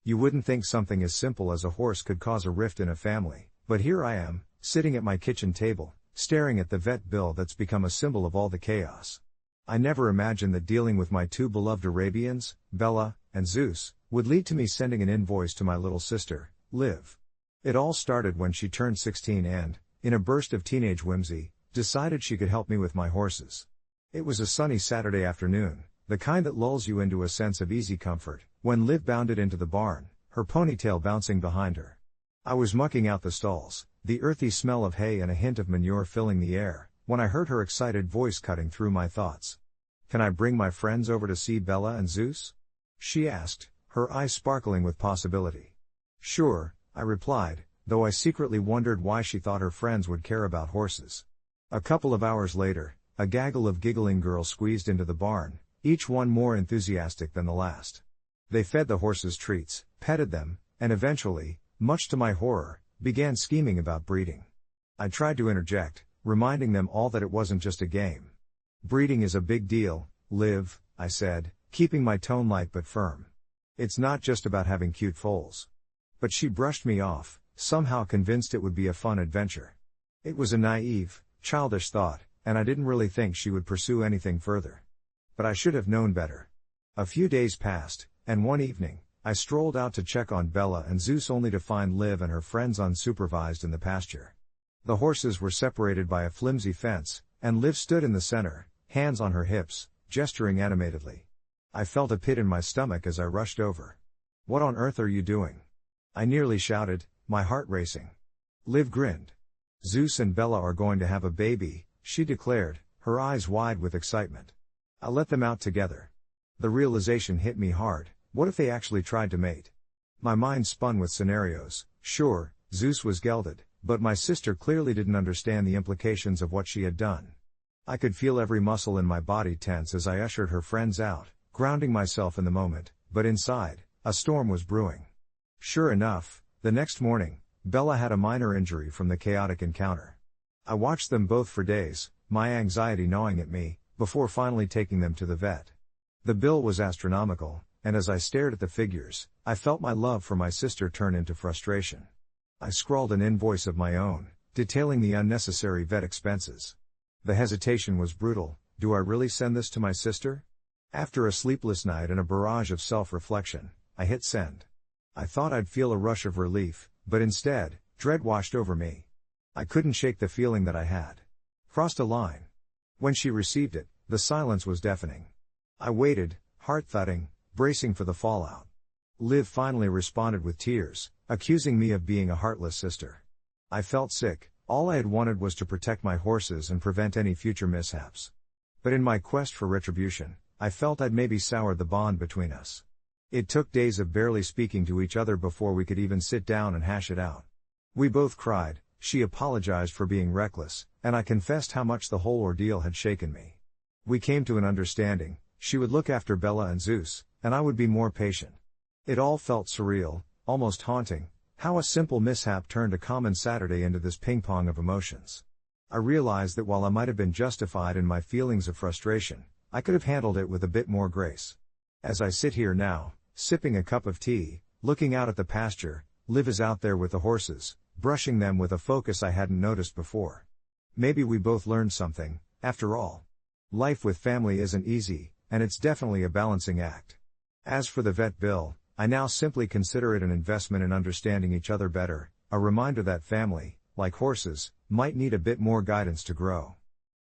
You wouldn't think something as simple as a horse could cause a rift in a family, but here I am, sitting at my kitchen table, staring at the vet bill that's become a symbol of all the chaos. I never imagined that dealing with my two beloved Arabians, Bella and Zeus, would lead to me sending an invoice to my little sister, Liv. It all started when she turned 16 and, in a burst of teenage whimsy, decided she could help me with my horses. It was a sunny Saturday afternoon, the kind that lulls you into a sense of easy comfort, when Liv bounded into the barn, her ponytail bouncing behind her. I was mucking out the stalls, the earthy smell of hay and a hint of manure filling the air, when I heard her excited voice cutting through my thoughts. "Can I bring my friends over to see Bella and Zeus?" she asked, her eyes sparkling with possibility. "Sure," I replied, though I secretly wondered why she thought her friends would care about horses. A couple of hours later, a gaggle of giggling girls squeezed into the barn, each one more enthusiastic than the last. They fed the horses treats, petted them, and eventually, much to my horror, began scheming about breeding. I tried to interject, reminding them all that it wasn't just a game. "Breeding is a big deal, Liv," I said, keeping my tone light but firm. "It's not just about having cute foals." But she brushed me off, somehow convinced it would be a fun adventure. It was a naive, childish thought, and I didn't really think she would pursue anything further. But I should have known better. A few days passed, and one evening, I strolled out to check on Bella and Zeus only to find Liv and her friends unsupervised in the pasture. The horses were separated by a flimsy fence, and Liv stood in the center, hands on her hips, gesturing animatedly. I felt a pit in my stomach as I rushed over. "What on earth are you doing?" I nearly shouted, my heart racing. Liv grinned. "Zeus and Bella are going to have a baby," she declared, her eyes wide with excitement. "I let them out together." The realization hit me hard. What if they actually tried to mate? My mind spun with scenarios. Sure, Zeus was gelded, but my sister clearly didn't understand the implications of what she had done. I could feel every muscle in my body tense as I ushered her friends out, grounding myself in the moment, but inside, a storm was brewing. Sure enough, the next morning, Bella had a minor injury from the chaotic encounter. I watched them both for days, my anxiety gnawing at me, before finally taking them to the vet. The bill was astronomical, and as I stared at the figures, I felt my love for my sister turn into frustration. I scrawled an invoice of my own, detailing the unnecessary vet expenses. The hesitation was brutal. Do I really send this to my sister? After a sleepless night and a barrage of self-reflection, I hit send. I thought I'd feel a rush of relief, but instead, dread washed over me. I couldn't shake the feeling that I had crossed a line. When she received it, the silence was deafening. I waited, heart thudding, bracing for the fallout. Liv finally responded with tears, accusing me of being a heartless sister. I felt sick. All I had wanted was to protect my horses and prevent any future mishaps. But in my quest for retribution, I felt I'd maybe soured the bond between us. It took days of barely speaking to each other before we could even sit down and hash it out. We both cried, she apologized for being reckless, and I confessed how much the whole ordeal had shaken me. We came to an understanding. She would look after Bella and Zeus, and I would be more patient. It all felt surreal, almost haunting, how a simple mishap turned a common Saturday into this ping-pong of emotions. I realized that while I might have been justified in my feelings of frustration, I could have handled it with a bit more grace. As I sit here now, sipping a cup of tea, looking out at the pasture, Liv is out there with the horses, brushing them with a focus I hadn't noticed before. Maybe we both learned something, after all. Life with family isn't easy, and it's definitely a balancing act. As for the vet bill, I now simply consider it an investment in understanding each other better, a reminder that family, like horses, might need a bit more guidance to grow.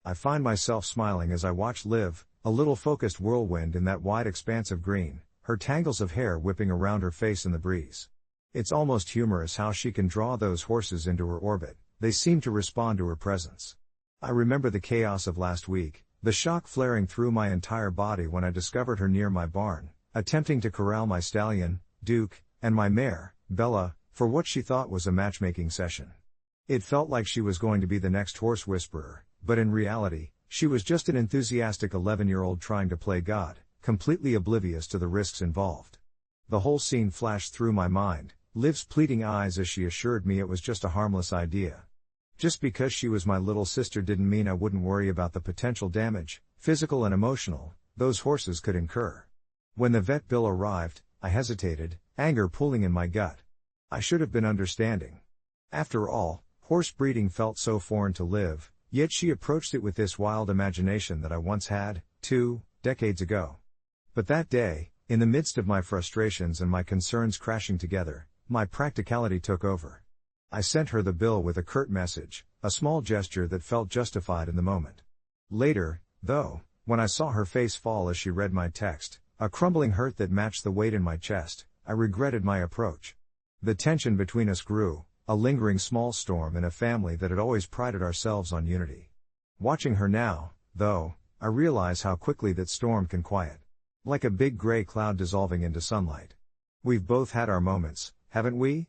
I find myself smiling as I watch Liv, a little focused whirlwind in that wide expanse of green, her tangles of hair whipping around her face in the breeze. It's almost humorous how she can draw those horses into her orbit. They seem to respond to her presence. I remember the chaos of last week, the shock flaring through my entire body when I discovered her near my barn, attempting to corral my stallion, Duke, and my mare, Bella, for what she thought was a matchmaking session. It felt like she was going to be the next horse whisperer, but in reality, she was just an enthusiastic 11-year-old trying to play God, completely oblivious to the risks involved. The whole scene flashed through my mind, Liv's pleading eyes as she assured me it was just a harmless idea. Just because she was my little sister didn't mean I wouldn't worry about the potential damage, physical and emotional, those horses could incur. When the vet bill arrived, I hesitated, anger pulling in my gut. I should have been understanding. After all, horse breeding felt so foreign to Liv, yet she approached it with this wild imagination that I once had, 2 decades ago. But that day, in the midst of my frustrations and my concerns crashing together, my practicality took over. I sent her the bill with a curt message, a small gesture that felt justified in the moment. Later, though, when I saw her face fall as she read my text, a crumbling hurt that matched the weight in my chest, I regretted my approach. The tension between us grew, a lingering small storm in a family that had always prided ourselves on unity. Watching her now, though, I realize how quickly that storm can quiet. Like a big gray cloud dissolving into sunlight. We've both had our moments, haven't we?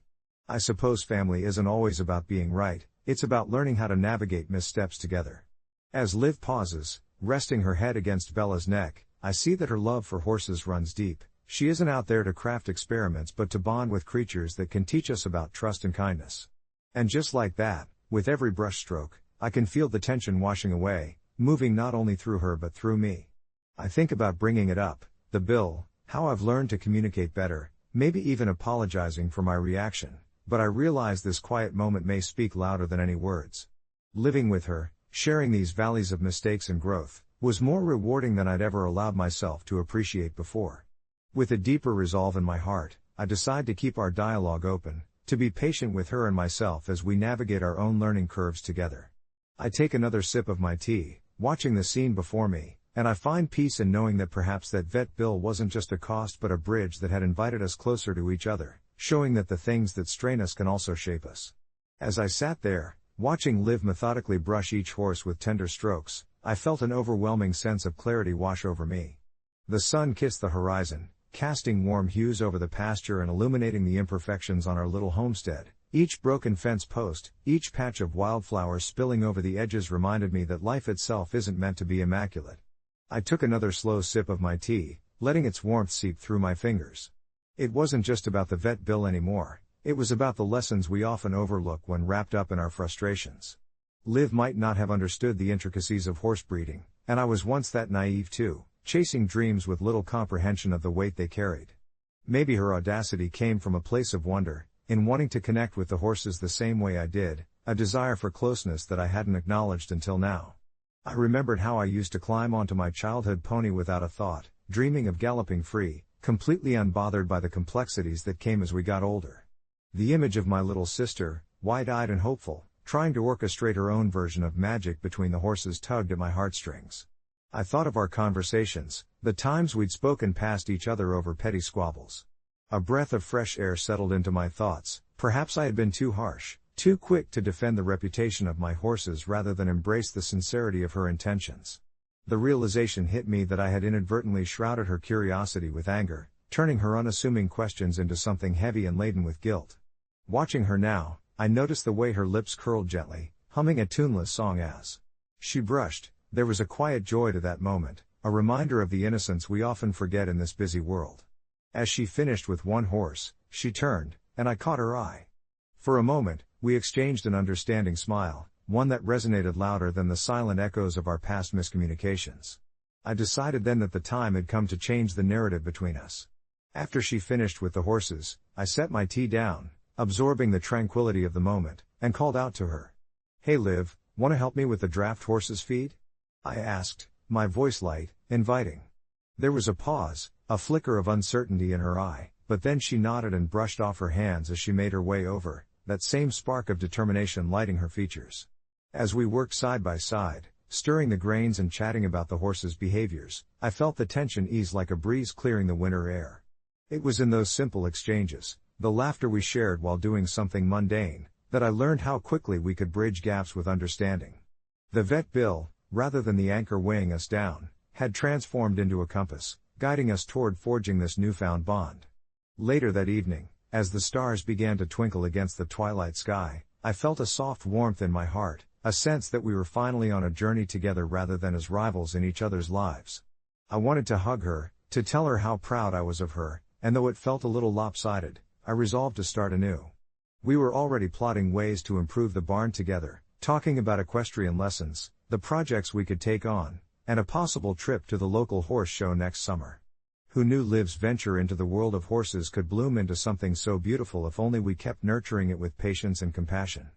I suppose family isn't always about being right, it's about learning how to navigate missteps together. As Liv pauses, resting her head against Bella's neck, I see that her love for horses runs deep. She isn't out there to craft experiments but to bond with creatures that can teach us about trust and kindness. And just like that, with every brushstroke, I can feel the tension washing away, moving not only through her but through me. I think about bringing it up, the bill, how I've learned to communicate better, maybe even apologizing for my reaction, but I realize this quiet moment may speak louder than any words. Living with her, sharing these valleys of mistakes and growth, was more rewarding than I'd ever allowed myself to appreciate before. With a deeper resolve in my heart, I decide to keep our dialogue open, to be patient with her and myself as we navigate our own learning curves together. I take another sip of my tea, watching the scene before me, and I find peace in knowing that perhaps that vet bill wasn't just a cost but a bridge that had invited us closer to each other, showing that the things that strain us can also shape us. As I sat there, watching Liv methodically brush each horse with tender strokes, I felt an overwhelming sense of clarity wash over me. The sun kissed the horizon, casting warm hues over the pasture and illuminating the imperfections on our little homestead. Each broken fence post, each patch of wildflowers spilling over the edges reminded me that life itself isn't meant to be immaculate. I took another slow sip of my tea, letting its warmth seep through my fingers. It wasn't just about the vet bill anymore, it was about the lessons we often overlook when wrapped up in our frustrations. Liv might not have understood the intricacies of horse breeding, and I was once that naive too, chasing dreams with little comprehension of the weight they carried. Maybe her audacity came from a place of wonder, in wanting to connect with the horses the same way I did, a desire for closeness that I hadn't acknowledged until now. I remembered how I used to climb onto my childhood pony without a thought, dreaming of galloping free, completely unbothered by the complexities that came as we got older. The image of my little sister, wide-eyed and hopeful, trying to orchestrate her own version of magic between the horses tugged at my heartstrings. I thought of our conversations, the times we'd spoken past each other over petty squabbles. A breath of fresh air settled into my thoughts. Perhaps I had been too harsh, too quick to defend the reputation of my horses rather than embrace the sincerity of her intentions. The realization hit me that I had inadvertently shrouded her curiosity with anger, turning her unassuming questions into something heavy and laden with guilt. Watching her now, I noticed the way her lips curled gently, humming a tuneless song as she brushed. There was a quiet joy to that moment, a reminder of the innocence we often forget in this busy world. As she finished with one horse, she turned, and I caught her eye. For a moment, we exchanged an understanding smile, one that resonated louder than the silent echoes of our past miscommunications. I decided then that the time had come to change the narrative between us. After she finished with the horses, I set my tea down, absorbing the tranquility of the moment, and called out to her. "Hey Liv, wanna help me with the draft horses feed?" I asked, my voice light, inviting. There was a pause, a flicker of uncertainty in her eye, but then she nodded and brushed off her hands as she made her way over, that same spark of determination lighting her features. As we worked side by side, stirring the grains and chatting about the horses' behaviors, I felt the tension ease like a breeze clearing the winter air. It was in those simple exchanges, the laughter we shared while doing something mundane, that I learned how quickly we could bridge gaps with understanding. The vet bill, rather than the anchor weighing us down, had transformed into a compass, guiding us toward forging this newfound bond. Later that evening, as the stars began to twinkle against the twilight sky, I felt a soft warmth in my heart, a sense that we were finally on a journey together rather than as rivals in each other's lives. I wanted to hug her, to tell her how proud I was of her, and though it felt a little lopsided, I resolved to start anew. We were already plotting ways to improve the barn together, talking about equestrian lessons, the projects we could take on, and a possible trip to the local horse show next summer. Who knew Liv's venture into the world of horses could bloom into something so beautiful if only we kept nurturing it with patience and compassion.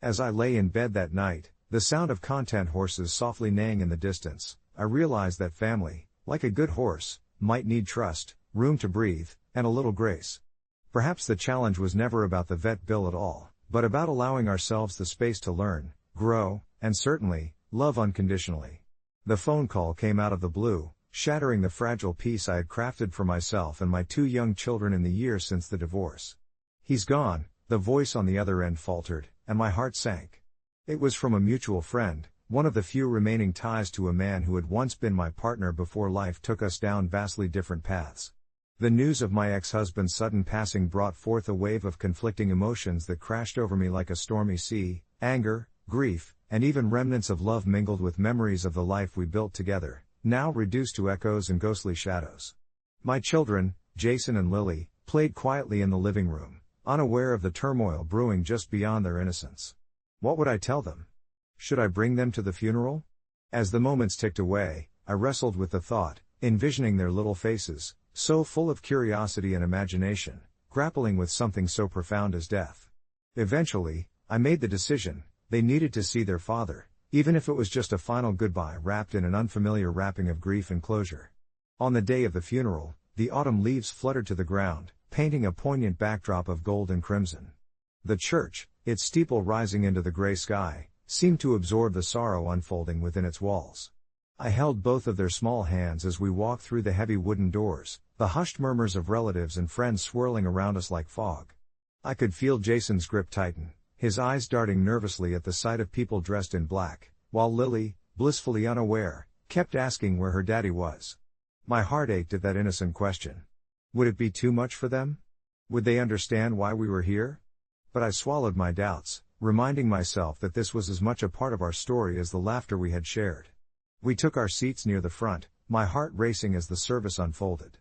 As I lay in bed that night, the sound of content horses softly neighing in the distance, I realized that family, like a good horse, might need trust, room to breathe, and a little grace. Perhaps the challenge was never about the vet bill at all, but about allowing ourselves the space to learn, grow, and certainly, love unconditionally. The phone call came out of the blue, shattering the fragile peace I had crafted for myself and my 2 young children in the years since the divorce. "He's gone," the voice on the other end faltered, and my heart sank. It was from a mutual friend, one of the few remaining ties to a man who had once been my partner before life took us down vastly different paths. The news of my ex-husband's sudden passing brought forth a wave of conflicting emotions that crashed over me like a stormy sea: anger, grief, and even remnants of love mingled with memories of the life we built together, now reduced to echoes and ghostly shadows. My children, Jason and Lily, played quietly in the living room, unaware of the turmoil brewing just beyond their innocence. What would I tell them? Should I bring them to the funeral? As the moments ticked away, I wrestled with the thought, envisioning their little faces, so full of curiosity and imagination, grappling with something so profound as death. Eventually, I made the decision: they needed to see their father, even if it was just a final goodbye wrapped in an unfamiliar wrapping of grief and closure. On the day of the funeral, the autumn leaves fluttered to the ground, painting a poignant backdrop of gold and crimson. The church, its steeple rising into the gray sky, seemed to absorb the sorrow unfolding within its walls. I held both of their small hands as we walked through the heavy wooden doors, the hushed murmurs of relatives and friends swirling around us like fog. I could feel Jason's grip tighten, his eyes darting nervously at the sight of people dressed in black, while Lily, blissfully unaware, kept asking where her daddy was. My heart ached at that innocent question. Would it be too much for them? Would they understand why we were here? But I swallowed my doubts, reminding myself that this was as much a part of our story as the laughter we had shared. We took our seats near the front, my heart racing as the service unfolded.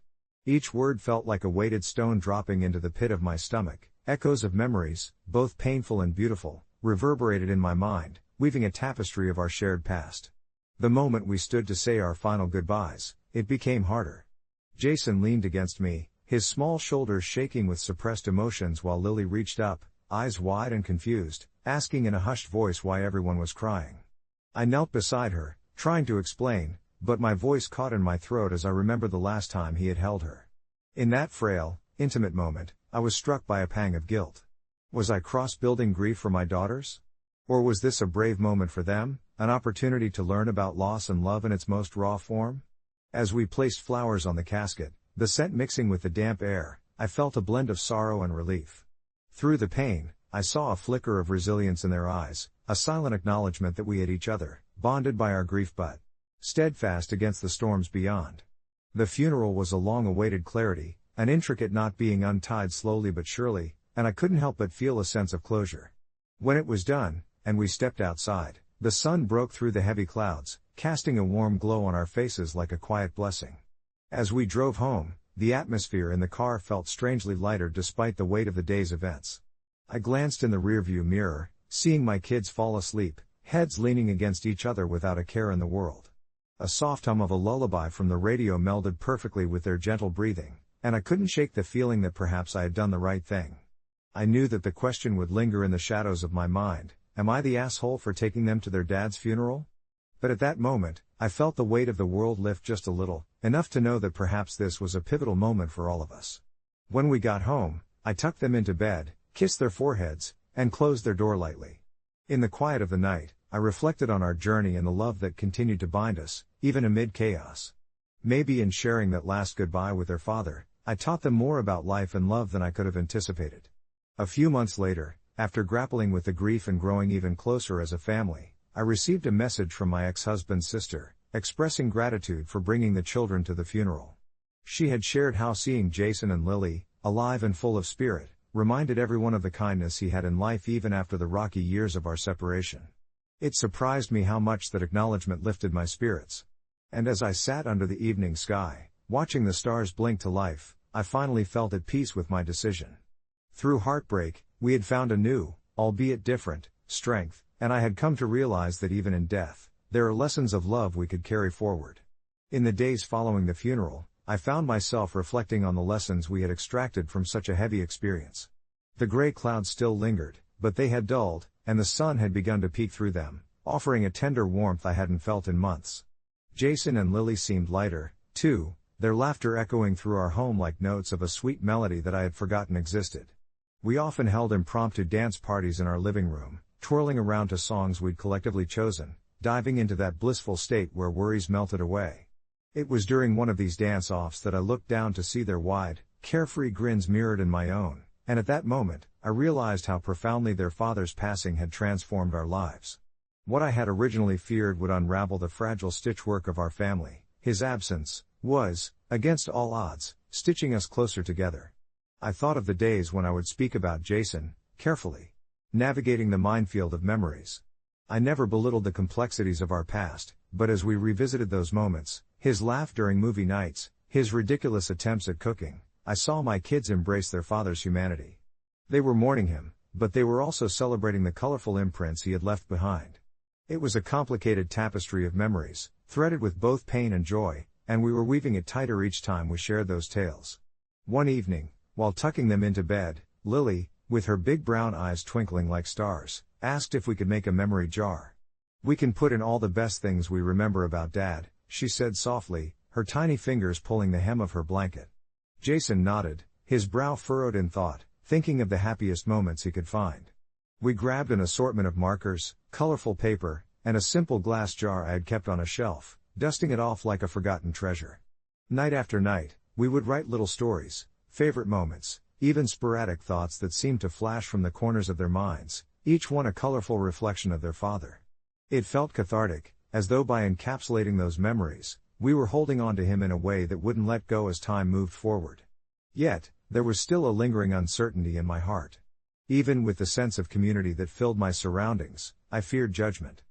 Each word felt like a weighted stone dropping into the pit of my stomach. Echoes of memories, both painful and beautiful, reverberated in my mind, weaving a tapestry of our shared past. The moment we stood to say our final goodbyes, it became harder. Jason leaned against me, his small shoulders shaking with suppressed emotions, while Lily reached up, eyes wide and confused, asking in a hushed voice why everyone was crying. I knelt beside her, trying to explain, but my voice caught in my throat as I remembered the last time he had held her. In that frail, intimate moment, I was struck by a pang of guilt. Was I cross-building grief for my daughters? Or was this a brave moment for them, an opportunity to learn about loss and love in its most raw form? As we placed flowers on the casket, the scent mixing with the damp air, I felt a blend of sorrow and relief. Through the pain, I saw a flicker of resilience in their eyes, a silent acknowledgement that we had each other, bonded by our grief but steadfast against the storms beyond. The funeral was a long-awaited clarity, an intricate knot being untied slowly but surely, and I couldn't help but feel a sense of closure. When it was done, and we stepped outside, the sun broke through the heavy clouds, casting a warm glow on our faces like a quiet blessing. As we drove home, the atmosphere in the car felt strangely lighter despite the weight of the day's events. I glanced in the rearview mirror, seeing my kids fall asleep, heads leaning against each other without a care in the world. A soft hum of a lullaby from the radio melded perfectly with their gentle breathing, and I couldn't shake the feeling that perhaps I had done the right thing. I knew that the question would linger in the shadows of my mind: am I the asshole for taking them to their dad's funeral? But at that moment, I felt the weight of the world lift just a little, enough to know that perhaps this was a pivotal moment for all of us. When we got home, I tucked them into bed, kissed their foreheads, and closed their door lightly. In the quiet of the night, I reflected on our journey and the love that continued to bind us, even amid chaos. Maybe in sharing that last goodbye with their father, I taught them more about life and love than I could have anticipated. A few months later, after grappling with the grief and growing even closer as a family, I received a message from my ex-husband's sister, expressing gratitude for bringing the children to the funeral. She had shared how seeing Jason and Lily, alive and full of spirit, reminded everyone of the kindness he had in life even after the rocky years of our separation. It surprised me how much that acknowledgement lifted my spirits. And as I sat under the evening sky, watching the stars blink to life, I finally felt at peace with my decision. Through heartbreak, we had found a new, albeit different, strength, and I had come to realize that even in death, there are lessons of love we could carry forward. In the days following the funeral, I found myself reflecting on the lessons we had extracted from such a heavy experience. The gray clouds still lingered, but they had dulled, and the sun had begun to peek through them, offering a tender warmth I hadn't felt in months. Jason and Lily seemed lighter, too, their laughter echoing through our home like notes of a sweet melody that I had forgotten existed. We often held impromptu dance parties in our living room, twirling around to songs we'd collectively chosen, diving into that blissful state where worries melted away. It was during one of these dance-offs that I looked down to see their wide, carefree grins mirrored in my own, and at that moment, I realized how profoundly their father's passing had transformed our lives. What I had originally feared would unravel the fragile stitchwork of our family, his absence, was, against all odds, stitching us closer together. I thought of the days when I would speak about Jason, carefully, navigating the minefield of memories. I never belittled the complexities of our past, but as we revisited those moments, his laugh during movie nights, his ridiculous attempts at cooking, I saw my kids embrace their father's humanity. They were mourning him, but they were also celebrating the colorful imprints he had left behind. It was a complicated tapestry of memories, threaded with both pain and joy, and we were weaving it tighter each time we shared those tales. One evening, while tucking them into bed, Lily, with her big brown eyes twinkling like stars, asked if we could make a memory jar. "We can put in all the best things we remember about Dad," she said softly, her tiny fingers pulling the hem of her blanket. Jason nodded, his brow furrowed in thought, thinking of the happiest moments he could find. We grabbed an assortment of markers, colorful paper, and a simple glass jar I had kept on a shelf, dusting it off like a forgotten treasure. Night after night, we would write little stories, favorite moments, even sporadic thoughts that seemed to flash from the corners of their minds, each one a colorful reflection of their father. It felt cathartic, as though by encapsulating those memories, we were holding on to him in a way that wouldn't let go as time moved forward. Yet, there was still a lingering uncertainty in my heart. Even with the sense of community that filled my surroundings, I feared judgment.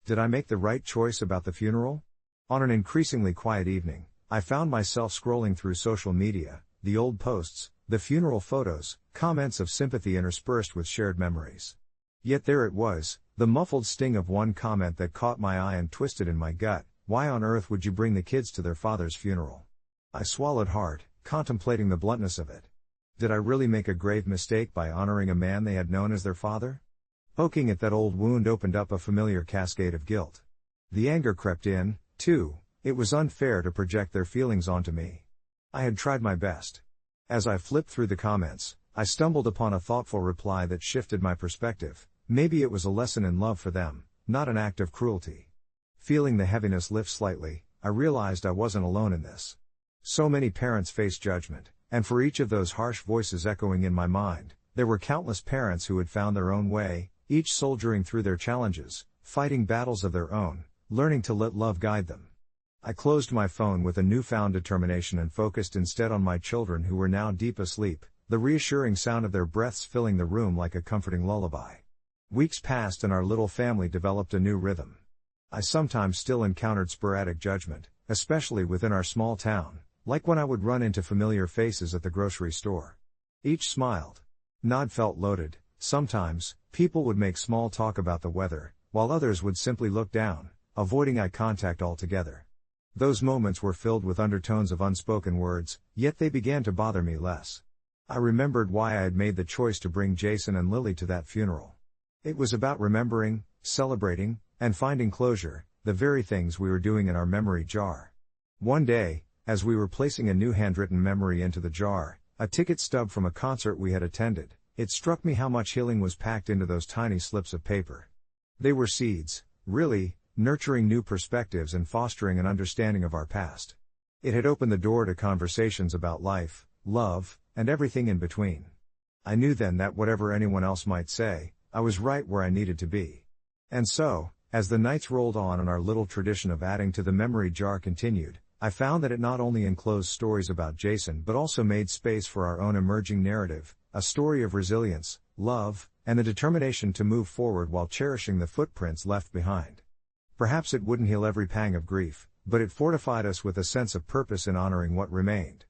Did I make the right choice about the funeral? On an increasingly quiet evening, I found myself scrolling through social media, the old posts, the funeral photos, comments of sympathy interspersed with shared memories. Yet there it was, the muffled sting of one comment that caught my eye and twisted in my gut: why on earth would you bring the kids to their father's funeral? I swallowed hard, contemplating the bluntness of it. Did I really make a grave mistake by honoring a man they had known as their father? Poking at that old wound opened up a familiar cascade of guilt. The anger crept in, too. It was unfair to project their feelings onto me. I had tried my best. As I flipped through the comments, I stumbled upon a thoughtful reply that shifted my perspective. Maybe it was a lesson in love for them, not an act of cruelty. Feeling the heaviness lift slightly, I realized I wasn't alone in this. So many parents face judgment, and for each of those harsh voices echoing in my mind, there were countless parents who had found their own way, each soldiering through their challenges, fighting battles of their own, learning to let love guide them. I closed my phone with a newfound determination and focused instead on my children who were now deep asleep, the reassuring sound of their breaths filling the room like a comforting lullaby. Weeks passed and our little family developed a new rhythm. I sometimes still encountered sporadic judgment, especially within our small town, like when I would run into familiar faces at the grocery store. Each smiled. Nod felt loaded. Sometimes, people would make small talk about the weather, while others would simply look down, avoiding eye contact altogether. Those moments were filled with undertones of unspoken words, yet they began to bother me less. I remembered why I had made the choice to bring Jason and Lily to that funeral. It was about remembering, celebrating, and finding closure, the very things we were doing in our memory jar. One day, as we were placing a new handwritten memory into the jar, a ticket stub from a concert we had attended, it struck me how much healing was packed into those tiny slips of paper. They were seeds, really, nurturing new perspectives and fostering an understanding of our past. It had opened the door to conversations about life, love, and everything in between. I knew then that whatever anyone else might say, I was right where I needed to be. And so, as the nights rolled on and our little tradition of adding to the memory jar continued, I found that it not only enclosed stories about Jason but also made space for our own emerging narrative, a story of resilience, love, and the determination to move forward while cherishing the footprints left behind. Perhaps it wouldn't heal every pang of grief, but it fortified us with a sense of purpose in honoring what remained.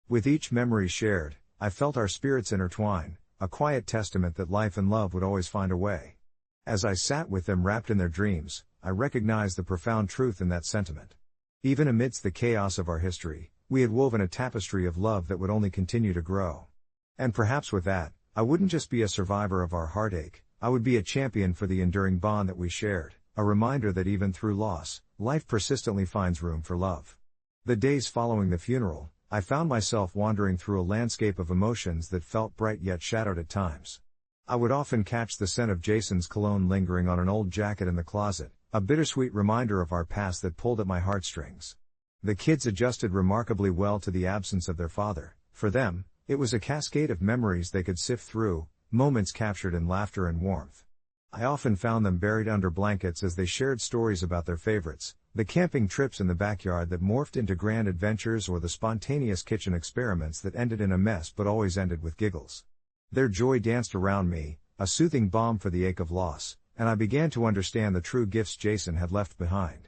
With each memory shared, I felt our spirits intertwine, a quiet testament that life and love would always find a way. As I sat with them wrapped in their dreams, I recognized the profound truth in that sentiment. Even amidst the chaos of our history, We had woven a tapestry of love that would only continue to grow. And perhaps with that, I wouldn't just be a survivor of our heartache, I would be a champion for the enduring bond that we shared, a reminder that even through loss, life persistently finds room for love. The days following the funeral, I found myself wandering through a landscape of emotions that felt bright yet shadowed at times. I would often catch the scent of Jason's cologne lingering on an old jacket in the closet, a bittersweet reminder of our past that pulled at my heartstrings. The kids adjusted remarkably well to the absence of their father. For them, it was a cascade of memories they could sift through, moments captured in laughter and warmth. I often found them buried under blankets as they shared stories about their favorites, the camping trips in the backyard that morphed into grand adventures or the spontaneous kitchen experiments that ended in a mess but always ended with giggles. Their joy danced around me, a soothing balm for the ache of loss, and I began to understand the true gifts Jason had left behind.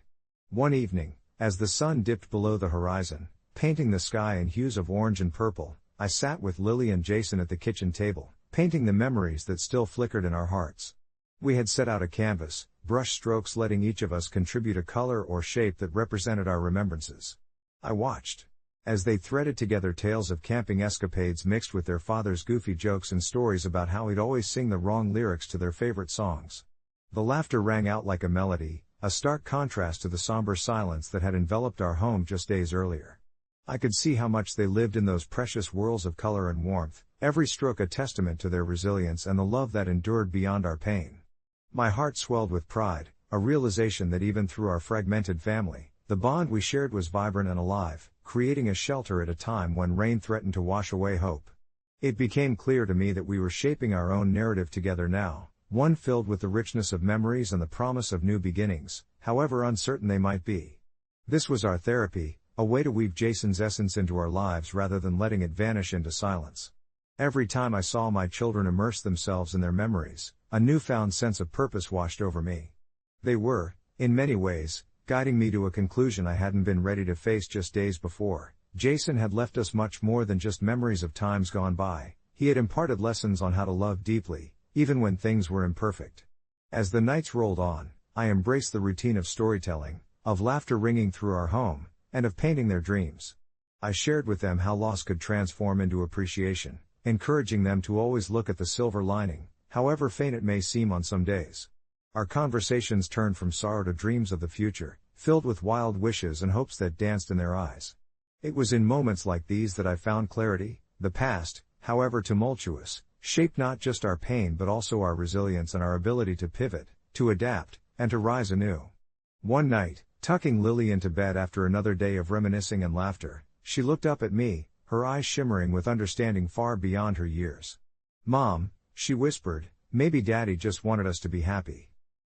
One evening, as the sun dipped below the horizon, painting the sky in hues of orange and purple, I sat with Lily and Jason at the kitchen table, painting the memories that still flickered in our hearts. We had set out a canvas, brush strokes letting each of us contribute a color or shape that represented our remembrances. I watched as they threaded together tales of camping escapades mixed with their father's goofy jokes and stories about how he'd always sing the wrong lyrics to their favorite songs. The laughter rang out like a melody, a stark contrast to the somber silence that had enveloped our home just days earlier. I could see how much they lived in those precious whirls of color and warmth, every stroke a testament to their resilience and the love that endured beyond our pain. My heart swelled with pride, a realization that even through our fragmented family, the bond we shared was vibrant and alive, creating a shelter at a time when rain threatened to wash away hope. It became clear to me that we were shaping our own narrative together now, one filled with the richness of memories and the promise of new beginnings, however uncertain they might be. This was our therapy, a way to weave Jason's essence into our lives rather than letting it vanish into silence. Every time I saw my children immerse themselves in their memories, a newfound sense of purpose washed over me. They were, in many ways, guiding me to a conclusion I hadn't been ready to face just days before. Jason had left us much more than just memories of times gone by. He had imparted lessons on how to love deeply, even when things were imperfect. As the nights rolled on, I embraced the routine of storytelling, of laughter ringing through our home, and of painting their dreams. I shared with them how loss could transform into appreciation, encouraging them to always look at the silver lining, however faint it may seem on some days. Our conversations turned from sorrow to dreams of the future, filled with wild wishes and hopes that danced in their eyes. It was in moments like these that I found clarity. The past, however tumultuous, shaped not just our pain but also our resilience and our ability to pivot, to adapt, and to rise anew. One night, tucking Lily into bed after another day of reminiscing and laughter, she looked up at me, her eyes shimmering with understanding far beyond her years. "Mom," she whispered, "maybe Daddy just wanted us to be happy.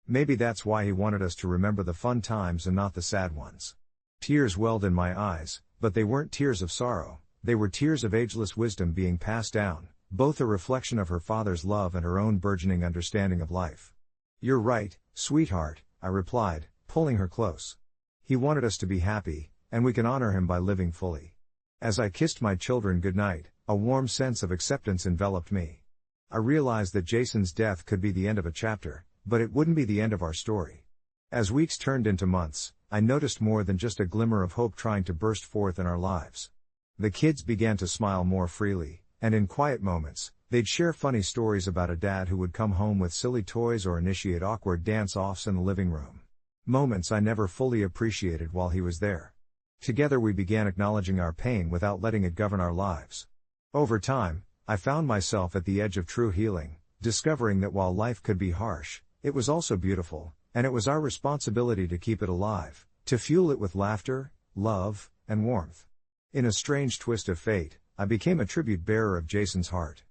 Maybe that's why he wanted us to remember the fun times and not the sad ones." Tears welled in my eyes, but they weren't tears of sorrow, they were tears of ageless wisdom being passed down, both a reflection of her father's love and her own burgeoning understanding of life. "You're right, sweetheart," I replied, pulling her close. "He wanted us to be happy, and we can honor him by living fully." As I kissed my children goodnight, a warm sense of acceptance enveloped me. I realized that Jason's death could be the end of a chapter, but it wouldn't be the end of our story. As weeks turned into months, I noticed more than just a glimmer of hope trying to burst forth in our lives. The kids began to smile more freely, and in quiet moments, they'd share funny stories about a dad who would come home with silly toys or initiate awkward dance-offs in the living room. Moments I never fully appreciated while he was there. Together we began acknowledging our pain without letting it govern our lives. Over time, I found myself at the edge of true healing, discovering that while life could be harsh, it was also beautiful, and it was our responsibility to keep it alive, to fuel it with laughter, love, and warmth. In a strange twist of fate, I became a tribute bearer of Jason's heart.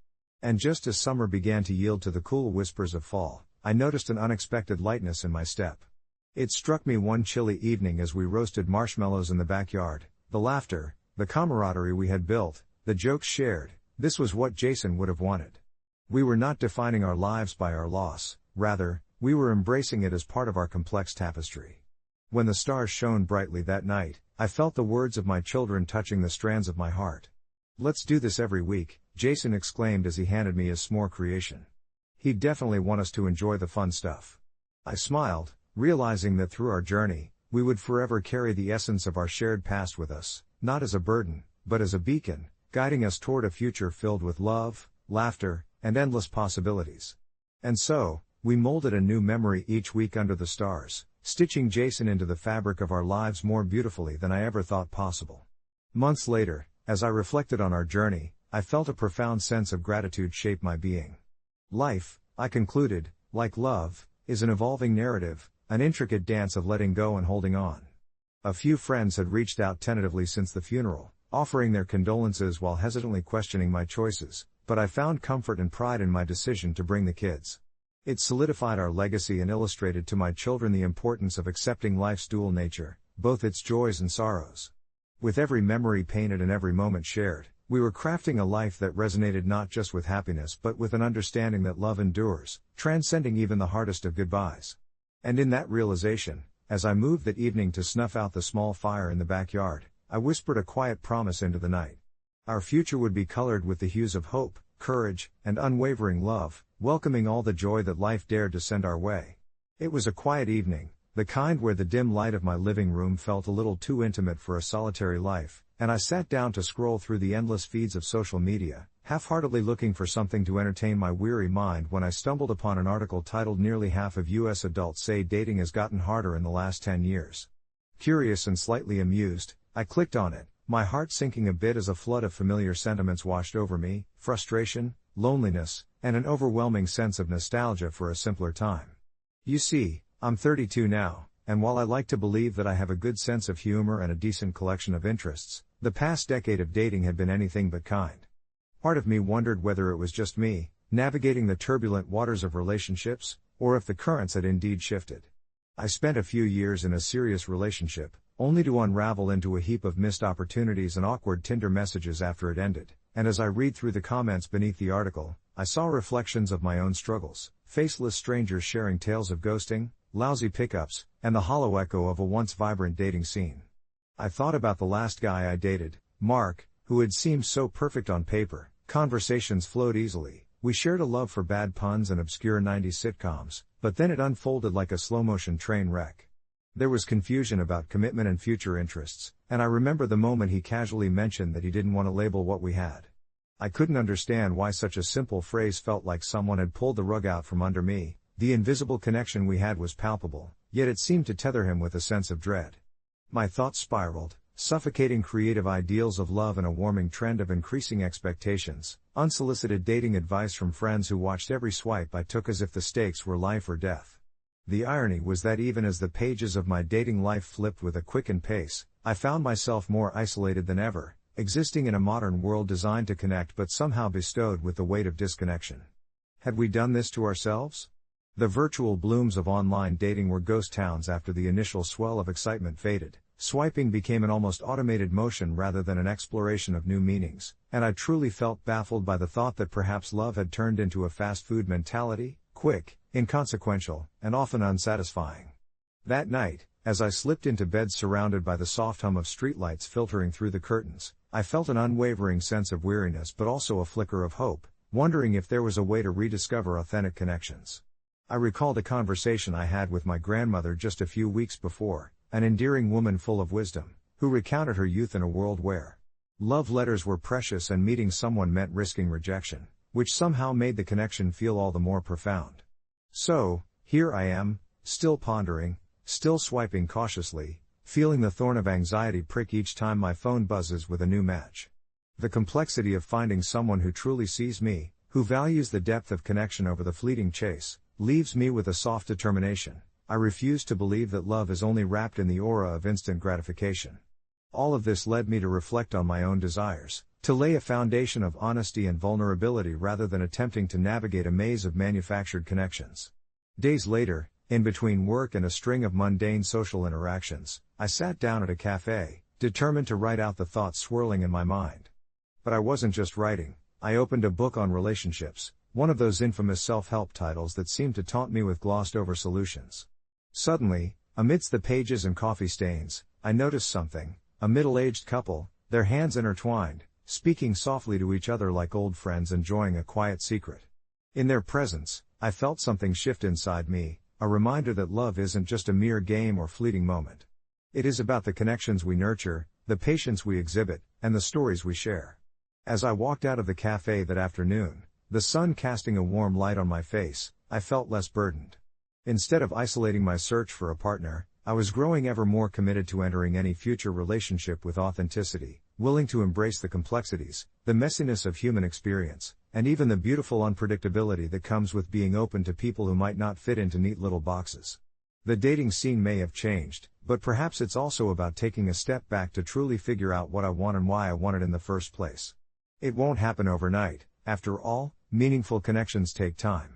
And just as summer began to yield to the cool whispers of fall, I noticed an unexpected lightness in my step. It struck me one chilly evening as we roasted marshmallows in the backyard, the laughter, the camaraderie we had built, the jokes shared, this was what Jason would have wanted. We were not defining our lives by our loss, rather, we were embracing it as part of our complex tapestry. When the stars shone brightly that night, I felt the words of my children touching the strands of my heart. "Let's do this every week," Jason exclaimed as he handed me his s'more creation. "He'd definitely want us to enjoy the fun stuff." I smiled, realizing that through our journey, we would forever carry the essence of our shared past with us, not as a burden, but as a beacon, guiding us toward a future filled with love, laughter, and endless possibilities. And so, we molded a new memory each week under the stars, stitching Jason into the fabric of our lives more beautifully than I ever thought possible. Months later, as I reflected on our journey, I felt a profound sense of gratitude shape my being. Life, I concluded, like love, is an evolving narrative, an intricate dance of letting go and holding on. A few friends had reached out tentatively since the funeral, offering their condolences while hesitantly questioning my choices, but I found comfort and pride in my decision to bring the kids. It solidified our legacy and illustrated to my children the importance of accepting life's dual nature, both its joys and sorrows. With every memory painted and every moment shared, we were crafting a life that resonated not just with happiness but with an understanding that love endures, transcending even the hardest of goodbyes. And in that realization, as I moved that evening to snuff out the small fire in the backyard, I whispered a quiet promise into the night. Our future would be colored with the hues of hope, courage, and unwavering love, welcoming all the joy that life dared to send our way. It was a quiet evening, the kind where the dim light of my living room felt a little too intimate for a solitary life, and I sat down to scroll through the endless feeds of social media, half-heartedly looking for something to entertain my weary mind when I stumbled upon an article titled "Nearly Half of U.S. Adults Say Dating Has Gotten Harder in the Last 10 Years." Curious and slightly amused, I clicked on it, my heart sinking a bit as a flood of familiar sentiments washed over me: frustration, loneliness, and an overwhelming sense of nostalgia for a simpler time. You see, I'm 32 now, and while I like to believe that I have a good sense of humor and a decent collection of interests, the past decade of dating had been anything but kind. Part of me wondered whether it was just me, navigating the turbulent waters of relationships, or if the currents had indeed shifted. I spent a few years in a serious relationship, only to unravel into a heap of missed opportunities and awkward Tinder messages after it ended, and as I read through the comments beneath the article, I saw reflections of my own struggles, faceless strangers sharing tales of ghosting, lousy pickups, and the hollow echo of a once vibrant dating scene. I thought about the last guy I dated, Mark, who had seemed so perfect on paper. Conversations flowed easily, we shared a love for bad puns and obscure 90s sitcoms, but then it unfolded like a slow-motion train wreck. There was confusion about commitment and future interests, and I remember the moment he casually mentioned that he didn't want to label what we had. I couldn't understand why such a simple phrase felt like someone had pulled the rug out from under me. The invisible connection we had was palpable, yet it seemed to tether him with a sense of dread. My thoughts spiraled, suffocating creative ideals of love and a warming trend of increasing expectations, unsolicited dating advice from friends who watched every swipe I took as if the stakes were life or death. The irony was that even as the pages of my dating life flipped with a quickened pace, I found myself more isolated than ever, existing in a modern world designed to connect but somehow bestowed with the weight of disconnection. Had we done this to ourselves? The virtual blooms of online dating were ghost towns after the initial swell of excitement faded. Swiping became an almost automated motion rather than an exploration of new meanings, and I truly felt baffled by the thought that perhaps love had turned into a fast food mentality, quick, inconsequential, and often unsatisfying. That night, as I slipped into bed surrounded by the soft hum of streetlights filtering through the curtains, I felt an unwavering sense of weariness but also a flicker of hope, wondering if there was a way to rediscover authentic connections. I recalled a conversation I had with my grandmother just a few weeks before, an endearing woman full of wisdom, who recounted her youth in a world where love letters were precious and meeting someone meant risking rejection, which somehow made the connection feel all the more profound. So, here I am, still pondering, still swiping cautiously, feeling the thorn of anxiety prick each time my phone buzzes with a new match. The complexity of finding someone who truly sees me, who values the depth of connection over the fleeting chase, leaves me with a soft determination. I refuse to believe that love is only wrapped in the aura of instant gratification. All of this led me to reflect on my own desires, to lay a foundation of honesty and vulnerability rather than attempting to navigate a maze of manufactured connections. Days later, in between work and a string of mundane social interactions, I sat down at a cafe, determined to write out the thoughts swirling in my mind. But I wasn't just writing, I opened a book on relationships, one of those infamous self-help titles that seemed to taunt me with glossed-over solutions. Suddenly, amidst the pages and coffee stains, I noticed something: a middle-aged couple, their hands intertwined, speaking softly to each other like old friends enjoying a quiet secret. In their presence, I felt something shift inside me, a reminder that love isn't just a mere game or fleeting moment. It is about the connections we nurture, the patience we exhibit, and the stories we share. As I walked out of the cafe that afternoon, the sun casting a warm light on my face, I felt less burdened. Instead of isolating my search for a partner, I was growing ever more committed to entering any future relationship with authenticity, willing to embrace the complexities, the messiness of human experience, and even the beautiful unpredictability that comes with being open to people who might not fit into neat little boxes. The dating scene may have changed, but perhaps it's also about taking a step back to truly figure out what I want and why I want it in the first place. It won't happen overnight, after all, meaningful connections take time.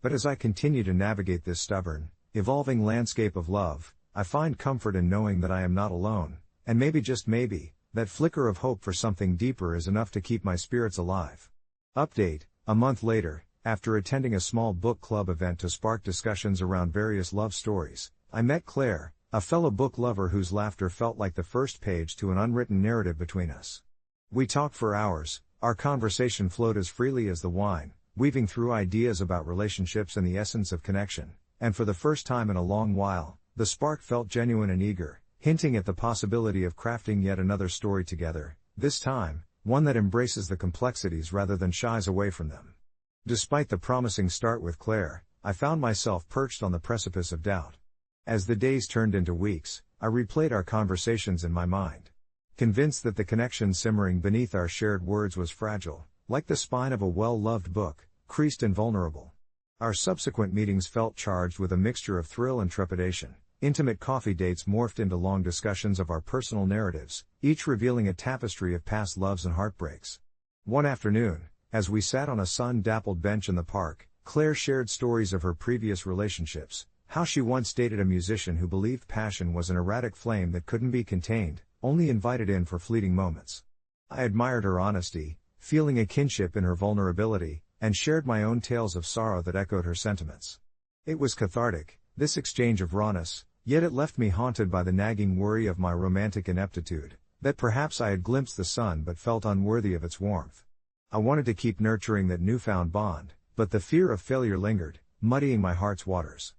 But as I continue to navigate this stubborn, evolving landscape of love, I find comfort in knowing that I am not alone, and maybe just maybe, that flicker of hope for something deeper is enough to keep my spirits alive. Update: a month later, after attending a small book club event to spark discussions around various love stories, I met Claire, a fellow book lover whose laughter felt like the first page to an unwritten narrative between us. We talked for hours, our conversation flowed as freely as the wine, weaving through ideas about relationships and the essence of connection, and for the first time in a long while, the spark felt genuine and eager, hinting at the possibility of crafting yet another story together, this time, one that embraces the complexities rather than shies away from them. Despite the promising start with Claire, I found myself perched on the precipice of doubt. As the days turned into weeks, I replayed our conversations in my mind. Convinced that the connection simmering beneath our shared words was fragile, like the spine of a well-loved book, creased and vulnerable. Our subsequent meetings felt charged with a mixture of thrill and trepidation. Intimate coffee dates morphed into long discussions of our personal narratives, each revealing a tapestry of past loves and heartbreaks. One afternoon, as we sat on a sun-dappled bench in the park, Claire shared stories of her previous relationships, how she once dated a musician who believed passion was an erratic flame that couldn't be contained, only invited in for fleeting moments. I admired her honesty, feeling a kinship in her vulnerability, and shared my own tales of sorrow that echoed her sentiments. It was cathartic, this exchange of rawness, yet it left me haunted by the nagging worry of my romantic ineptitude, that perhaps I had glimpsed the sun but felt unworthy of its warmth. I wanted to keep nurturing that newfound bond, but the fear of failure lingered, muddying my heart's waters.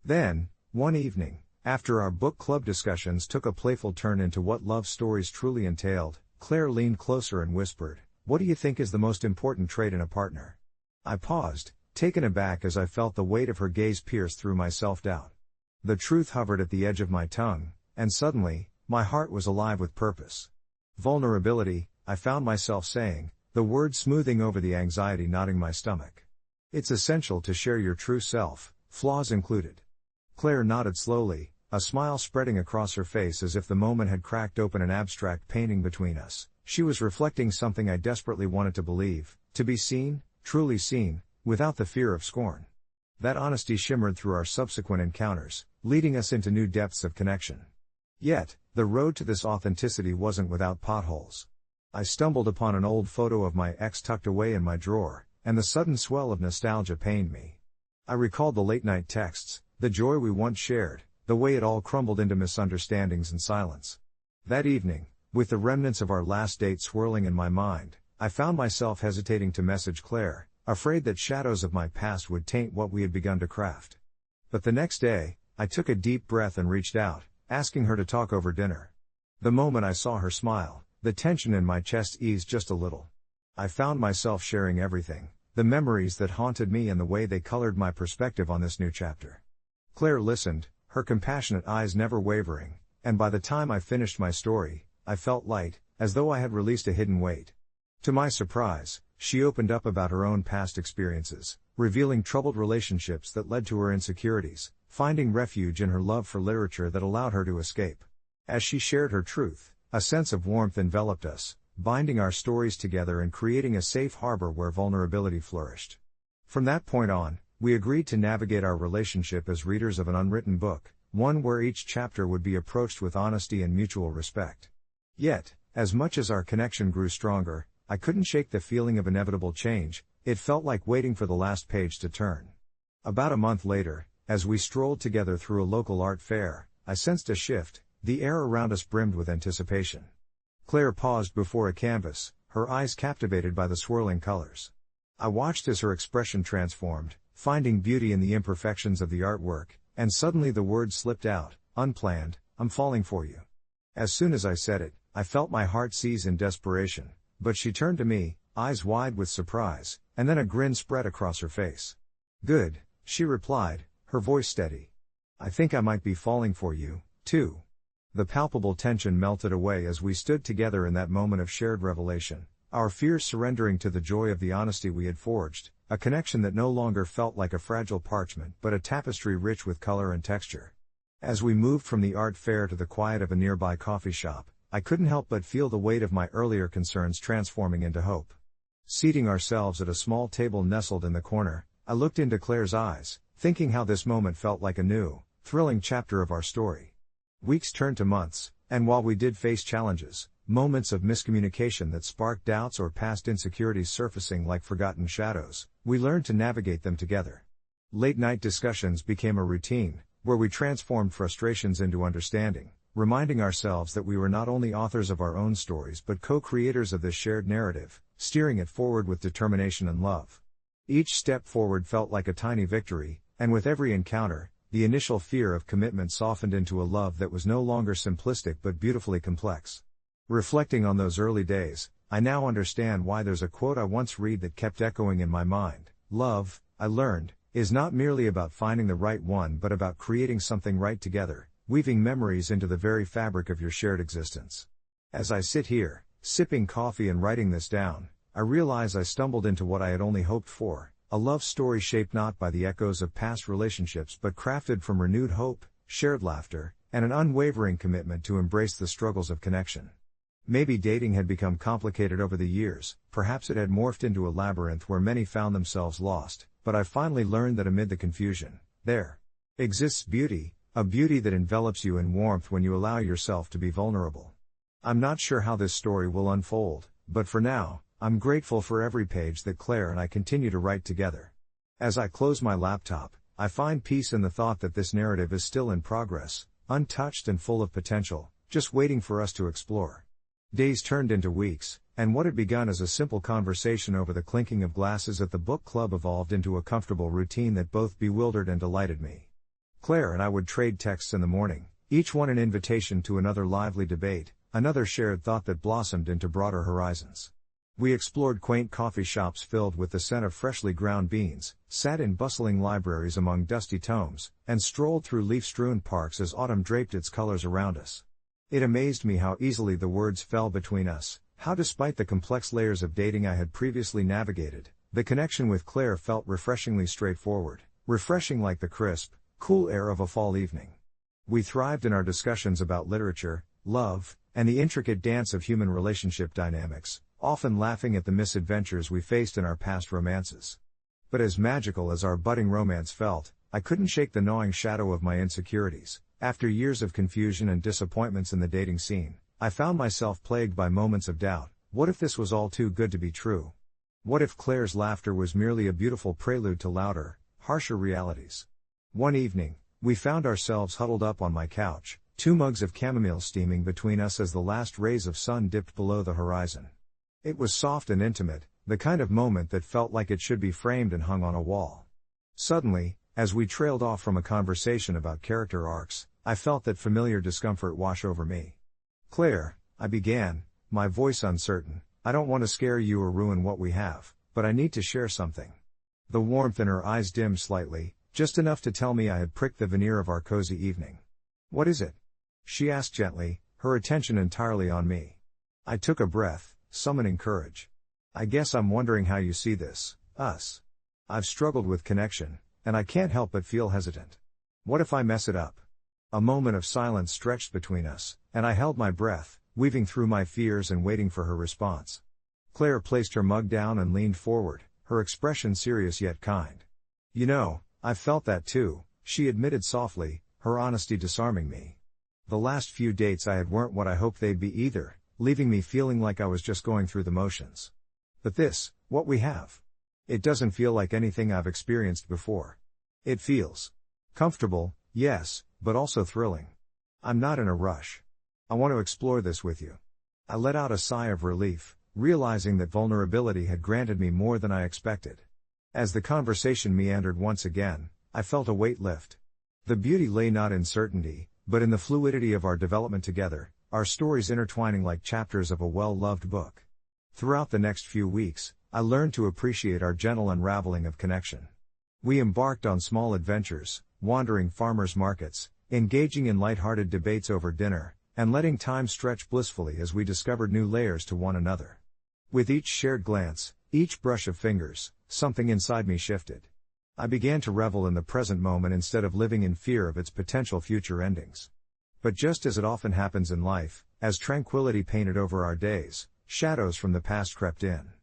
Then, one evening, after our book club discussions took a playful turn into what love stories truly entailed, Claire leaned closer and whispered, "What do you think is the most important trait in a partner?" I paused, taken aback as I felt the weight of her gaze pierce through my self-doubt. The truth hovered at the edge of my tongue, and suddenly, my heart was alive with purpose. Vulnerability, I found myself saying, the word smoothing over the anxiety knotting my stomach. It's essential to share your true self, flaws included. Claire nodded slowly, a smile spreading across her face as if the moment had cracked open an abstract painting between us. She was reflecting something I desperately wanted to believe, to be seen, truly seen, without the fear of scorn. That honesty shimmered through our subsequent encounters, leading us into new depths of connection. Yet, the road to this authenticity wasn't without potholes. I stumbled upon an old photo of my ex tucked away in my drawer, and the sudden swell of nostalgia pained me. I recalled the late-night texts, the joy we once shared, the way it all crumbled into misunderstandings and silence. That evening, with the remnants of our last date swirling in my mind, I found myself hesitating to message Claire, afraid that shadows of my past would taint what we had begun to craft. But the next day, I took a deep breath and reached out, asking her to talk over dinner. The moment I saw her smile, the tension in my chest eased just a little. I found myself sharing everything, the memories that haunted me and the way they colored my perspective on this new chapter. Claire listened, her compassionate eyes never wavering, and by the time I finished my story, I felt light, as though I had released a hidden weight. To my surprise, she opened up about her own past experiences, revealing troubled relationships that led to her insecurities, finding refuge in her love for literature that allowed her to escape. As she shared her truth, a sense of warmth enveloped us, binding our stories together and creating a safe harbor where vulnerability flourished. From that point on, we agreed to navigate our relationship as readers of an unwritten book, one where each chapter would be approached with honesty and mutual respect. Yet, as much as our connection grew stronger, I couldn't shake the feeling of inevitable change. It felt like waiting for the last page to turn. About a month later, as we strolled together through a local art fair, I sensed a shift. The air around us brimmed with anticipation. Claire paused before a canvas, her eyes captivated by the swirling colors. I watched as her expression transformed, finding beauty in the imperfections of the artwork, and suddenly the words slipped out, unplanned, "I'm falling for you." As soon as I said it, I felt my heart seize in desperation, but she turned to me, eyes wide with surprise, and then a grin spread across her face. "Good," she replied, her voice steady. "I think I might be falling for you, too." The palpable tension melted away as we stood together in that moment of shared revelation, our fears surrendering to the joy of the honesty we had forged, a connection that no longer felt like a fragile parchment but a tapestry rich with color and texture. As we moved from the art fair to the quiet of a nearby coffee shop, I couldn't help but feel the weight of my earlier concerns transforming into hope. Seating ourselves at a small table nestled in the corner, I looked into Claire's eyes, thinking how this moment felt like a new, thrilling chapter of our story. Weeks turned to months, and while we did face challenges, moments of miscommunication that sparked doubts or past insecurities surfacing like forgotten shadows, we learned to navigate them together. Late-night discussions became a routine, where we transformed frustrations into understanding, reminding ourselves that we were not only authors of our own stories but co-creators of this shared narrative, steering it forward with determination and love. Each step forward felt like a tiny victory, and with every encounter, the initial fear of commitment softened into a love that was no longer simplistic but beautifully complex. Reflecting on those early days, I now understand why there's a quote I once read that kept echoing in my mind: "Love, I learned, is not merely about finding the right one but about creating something right together, weaving memories into the very fabric of your shared existence." As I sit here, sipping coffee and writing this down, I realize I stumbled into what I had only hoped for, a love story shaped not by the echoes of past relationships but crafted from renewed hope, shared laughter, and an unwavering commitment to embrace the struggles of connection. Maybe dating had become complicated over the years, perhaps it had morphed into a labyrinth where many found themselves lost, but I finally learned that amid the confusion, there exists beauty, a beauty that envelops you in warmth when you allow yourself to be vulnerable. I'm not sure how this story will unfold, but for now, I'm grateful for every page that Claire and I continue to write together. As I close my laptop, I find peace in the thought that this narrative is still in progress, untouched and full of potential, just waiting for us to explore. Days turned into weeks, and what had begun as a simple conversation over the clinking of glasses at the book club evolved into a comfortable routine that both bewildered and delighted me. Claire and I would trade texts in the morning, each one an invitation to another lively debate, another shared thought that blossomed into broader horizons. We explored quaint coffee shops filled with the scent of freshly ground beans, sat in bustling libraries among dusty tomes, and strolled through leaf-strewn parks as autumn draped its colors around us. It amazed me how easily the words fell between us, how despite the complex layers of dating I had previously navigated, the connection with Claire felt refreshingly straightforward, refreshing like the crisp, cool air of a fall evening. We thrived in our discussions about literature, love, and the intricate dance of human relationship dynamics, often laughing at the misadventures we faced in our past romances. But as magical as our budding romance felt, I couldn't shake the gnawing shadow of my insecurities. After years of confusion and disappointments in the dating scene, I found myself plagued by moments of doubt. What if this was all too good to be true? What if Claire's laughter was merely a beautiful prelude to louder, harsher realities? One evening, we found ourselves huddled up on my couch, 2 mugs of chamomile steaming between us as the last rays of sun dipped below the horizon. It was soft and intimate, the kind of moment that felt like it should be framed and hung on a wall. Suddenly, as we trailed off from a conversation about character arcs, I felt that familiar discomfort wash over me. "Claire," I began, my voice uncertain, "I don't want to scare you or ruin what we have, but I need to share something." The warmth in her eyes dimmed slightly, just enough to tell me I had pricked the veneer of our cozy evening. "What is it?" she asked gently, her attention entirely on me. I took a breath, summoning courage. "I guess I'm wondering how you see this, us. I've struggled with connection, and I can't help but feel hesitant. What if I mess it up?" A moment of silence stretched between us, and I held my breath, weaving through my fears and waiting for her response. Claire placed her mug down and leaned forward, her expression serious yet kind. "You know, I've felt that too," she admitted softly, her honesty disarming me. "The last few dates I had weren't what I hoped they'd be either, leaving me feeling like I was just going through the motions. But this, what we have, it doesn't feel like anything I've experienced before. It feels comfortable, yes, but also thrilling. I'm not in a rush. I want to explore this with you." I let out a sigh of relief, realizing that vulnerability had granted me more than I expected. As the conversation meandered once again, I felt a weight lift. The beauty lay not in certainty, but in the fluidity of our development together, our stories intertwining like chapters of a well-loved book. Throughout the next few weeks, I learned to appreciate our gentle unraveling of connection. We embarked on small adventures, wandering farmers' markets, engaging in light-hearted debates over dinner, and letting time stretch blissfully as we discovered new layers to one another. With each shared glance, each brush of fingers, something inside me shifted. I began to revel in the present moment instead of living in fear of its potential future endings. But just as it often happens in life, as tranquility painted over our days, shadows from the past crept in.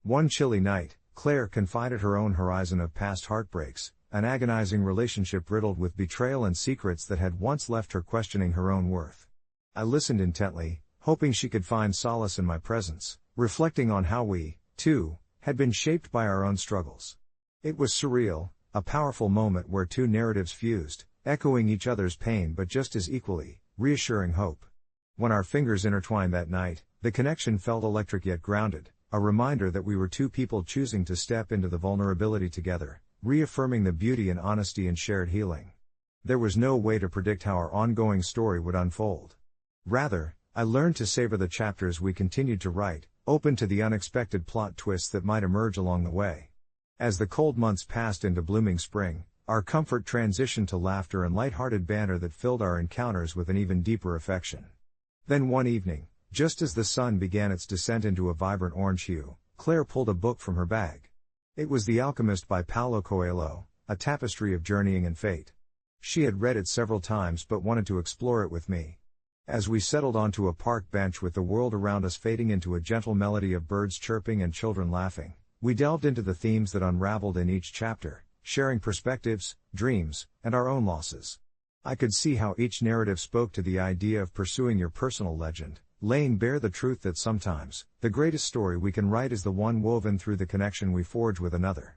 One chilly night, Claire confided her own horizon of past heartbreaks, an agonizing relationship riddled with betrayal and secrets that had once left her questioning her own worth. I listened intently, hoping she could find solace in my presence, reflecting on how we, too, had been shaped by our own struggles. It was surreal, a powerful moment where two narratives fused, echoing each other's pain but just as equally, reassuring hope. When our fingers intertwined that night, the connection felt electric yet grounded, a reminder that we were two people choosing to step into the vulnerability together, reaffirming the beauty and honesty in shared healing. There was no way to predict how our ongoing story would unfold. Rather, I learned to savor the chapters we continued to write, open to the unexpected plot twists that might emerge along the way. As the cold months passed into blooming spring, our comfort transitioned to laughter and light-hearted banter that filled our encounters with an even deeper affection. Then one evening, just as the sun began its descent into a vibrant orange hue, Claire pulled a book from her bag. It was The Alchemist by Paulo Coelho, a tapestry of journeying and fate. She had read it several times but wanted to explore it with me. As we settled onto a park bench with the world around us fading into a gentle melody of birds chirping and children laughing, we delved into the themes that unraveled in each chapter, sharing perspectives, dreams, and our own losses. I could see how each narrative spoke to the idea of pursuing your personal legend, laying bare the truth that sometimes, the greatest story we can write is the one woven through the connection we forge with another.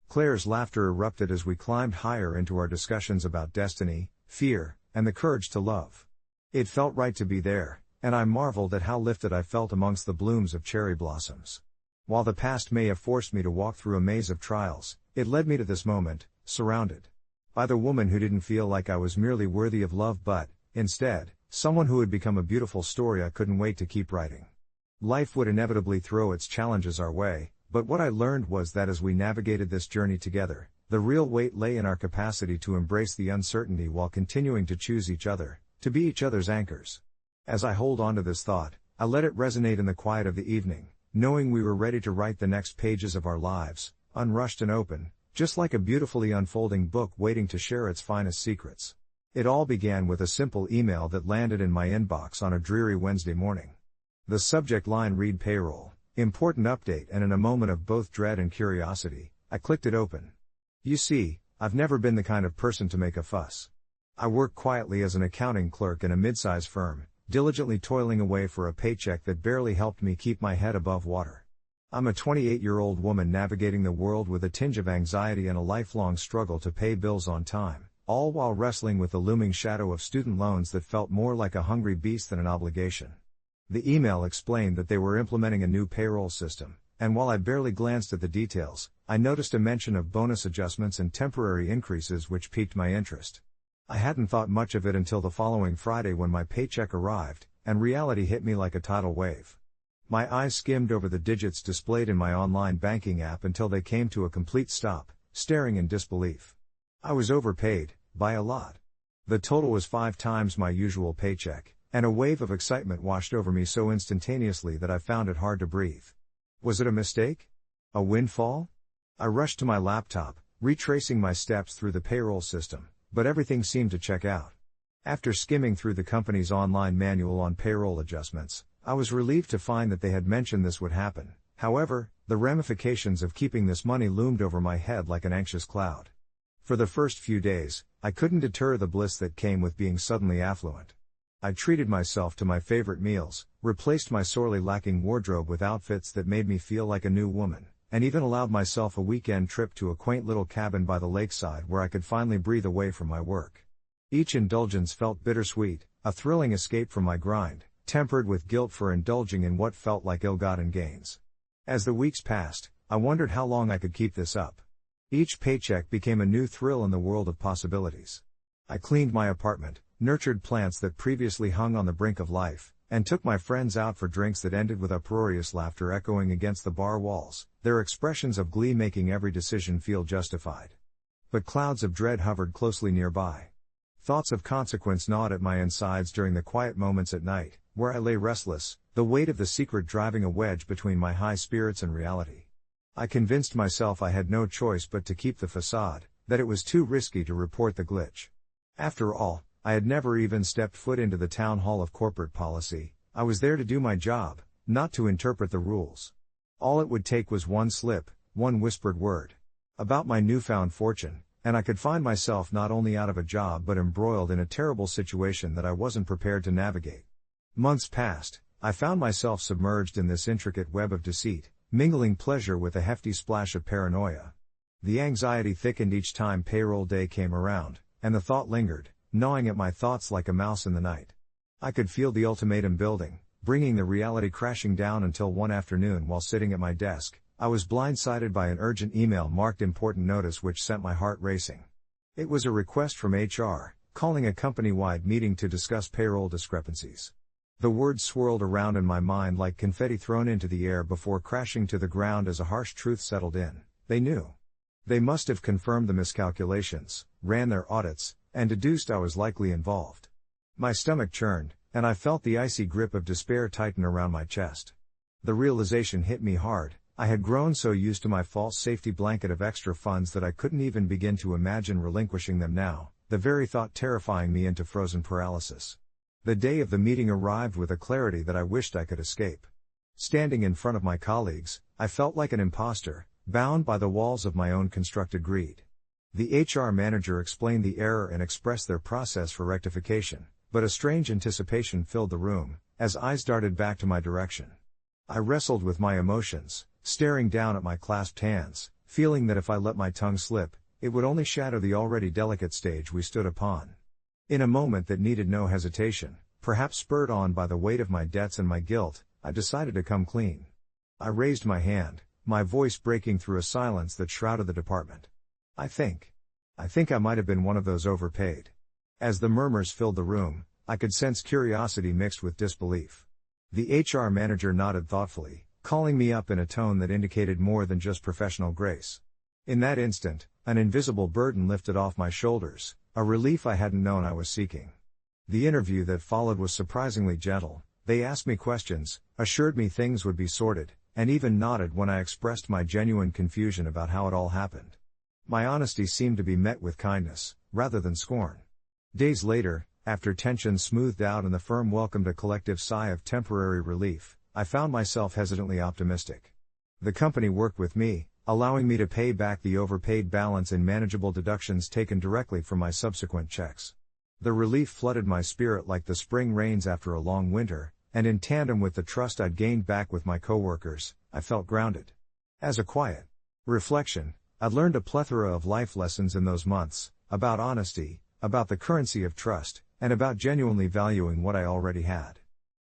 Claire's laughter erupted as we climbed higher into our discussions about destiny, fear, and the courage to love. It felt right to be there, and I marveled at how lifted I felt amongst the blooms of cherry blossoms. While the past may have forced me to walk through a maze of trials, it led me to this moment, surrounded by the woman who didn't feel like I was merely worthy of love but, instead, someone who had become a beautiful story I couldn't wait to keep writing. Life would inevitably throw its challenges our way, but what I learned was that as we navigated this journey together, the real weight lay in our capacity to embrace the uncertainty while continuing to choose each other, to be each other's anchors. As I hold on to this thought, I let it resonate in the quiet of the evening, knowing we were ready to write the next pages of our lives, unrushed and open, just like a beautifully unfolding book waiting to share its finest secrets. It all began with a simple email that landed in my inbox on a dreary Wednesday morning. The subject line read payroll, important update, and in a moment of both dread and curiosity, I clicked it open. You see, I've never been the kind of person to make a fuss. I work quietly as an accounting clerk in a mid-size firm, diligently toiling away for a paycheck that barely helped me keep my head above water. I'm a 28-year-old woman navigating the world with a tinge of anxiety and a lifelong struggle to pay bills on time, all while wrestling with the looming shadow of student loans that felt more like a hungry beast than an obligation. The email explained that they were implementing a new payroll system, and while I barely glanced at the details, I noticed a mention of bonus adjustments and temporary increases which piqued my interest. I hadn't thought much of it until the following Friday when my paycheck arrived, and reality hit me like a tidal wave. My eyes skimmed over the digits displayed in my online banking app until they came to a complete stop, staring in disbelief. I was overpaid, by a lot. The total was 5 times my usual paycheck, and a wave of excitement washed over me so instantaneously that I found it hard to breathe. Was it a mistake? A windfall? I rushed to my laptop, retracing my steps through the payroll system, but everything seemed to check out. After skimming through the company's online manual on payroll adjustments, I was relieved to find that they had mentioned this would happen. However, the ramifications of keeping this money loomed over my head like an anxious cloud. For the first few days, I couldn't deter the bliss that came with being suddenly affluent. I treated myself to my favorite meals, replaced my sorely lacking wardrobe with outfits that made me feel like a new woman, and even allowed myself a weekend trip to a quaint little cabin by the lakeside where I could finally breathe away from my work. Each indulgence felt bittersweet, a thrilling escape from my grind, tempered with guilt for indulging in what felt like ill-gotten gains. As the weeks passed, I wondered how long I could keep this up. Each paycheck became a new thrill in the world of possibilities. I cleaned my apartment, nurtured plants that previously hung on the brink of life, and took my friends out for drinks that ended with uproarious laughter echoing against the bar walls, their expressions of glee making every decision feel justified. But clouds of dread hovered closely nearby. Thoughts of consequence gnawed at my insides during the quiet moments at night, where I lay restless, the weight of the secret driving a wedge between my high spirits and reality. I convinced myself I had no choice but to keep the facade, that it was too risky to report the glitch. After all, I had never even stepped foot into the town hall of corporate policy. I was there to do my job, not to interpret the rules. All it would take was one slip, one whispered word about my newfound fortune, and I could find myself not only out of a job but embroiled in a terrible situation that I wasn't prepared to navigate. Months passed, I found myself submerged in this intricate web of deceit, mingling pleasure with a hefty splash of paranoia. The anxiety thickened each time payroll day came around, and the thought lingered, gnawing at my thoughts like a mouse in the night. I could feel the ultimatum building, bringing the reality crashing down until one afternoon while sitting at my desk, I was blindsided by an urgent email marked important notice which sent my heart racing. It was a request from HR, calling a company-wide meeting to discuss payroll discrepancies. The words swirled around in my mind like confetti thrown into the air before crashing to the ground as a harsh truth settled in. They knew. They must have confirmed the miscalculations, ran their audits, and deduced I was likely involved. My stomach churned, and I felt the icy grip of despair tighten around my chest. The realization hit me hard. I had grown so used to my false safety blanket of extra funds that I couldn't even begin to imagine relinquishing them now, the very thought terrifying me into frozen paralysis. The day of the meeting arrived with a clarity that I wished I could escape. Standing in front of my colleagues, I felt like an imposter, bound by the walls of my own constructed greed. The HR manager explained the error and expressed their process for rectification, but a strange anticipation filled the room, as eyes darted back to my direction. I wrestled with my emotions, staring down at my clasped hands, feeling that if I let my tongue slip, it would only shatter the already delicate stage we stood upon. In a moment that needed no hesitation, perhaps spurred on by the weight of my debts and my guilt, I decided to come clean. I raised my hand, my voice breaking through a silence that shrouded the department. I think I might have been one of those overpaid. As the murmurs filled the room, I could sense curiosity mixed with disbelief. The HR manager nodded thoughtfully, calling me up in a tone that indicated more than just professional grace. In that instant, an invisible burden lifted off my shoulders, a relief I hadn't known I was seeking. The interview that followed was surprisingly gentle. They asked me questions, assured me things would be sorted, and even nodded when I expressed my genuine confusion about how it all happened. My honesty seemed to be met with kindness, rather than scorn. Days later, after tension smoothed out and the firm welcomed a collective sigh of temporary relief, I found myself hesitantly optimistic. The company worked with me, allowing me to pay back the overpaid balance in manageable deductions taken directly from my subsequent checks. The relief flooded my spirit like the spring rains after a long winter, and in tandem with the trust I'd gained back with my coworkers, I felt grounded. As a quiet reflection, I'd learned a plethora of life lessons in those months, about honesty, about the currency of trust, and about genuinely valuing what I already had.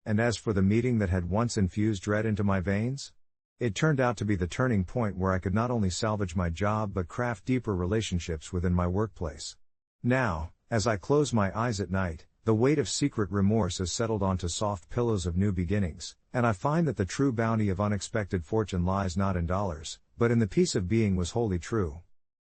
And as for the meeting that had once infused dread into my veins, it turned out to be the turning point where I could not only salvage my job but craft deeper relationships within my workplace. Now, as I close my eyes at night, the weight of secret remorse has settled onto soft pillows of new beginnings, and I find that the true bounty of unexpected fortune lies not in dollars, but in the peace of being was wholly true.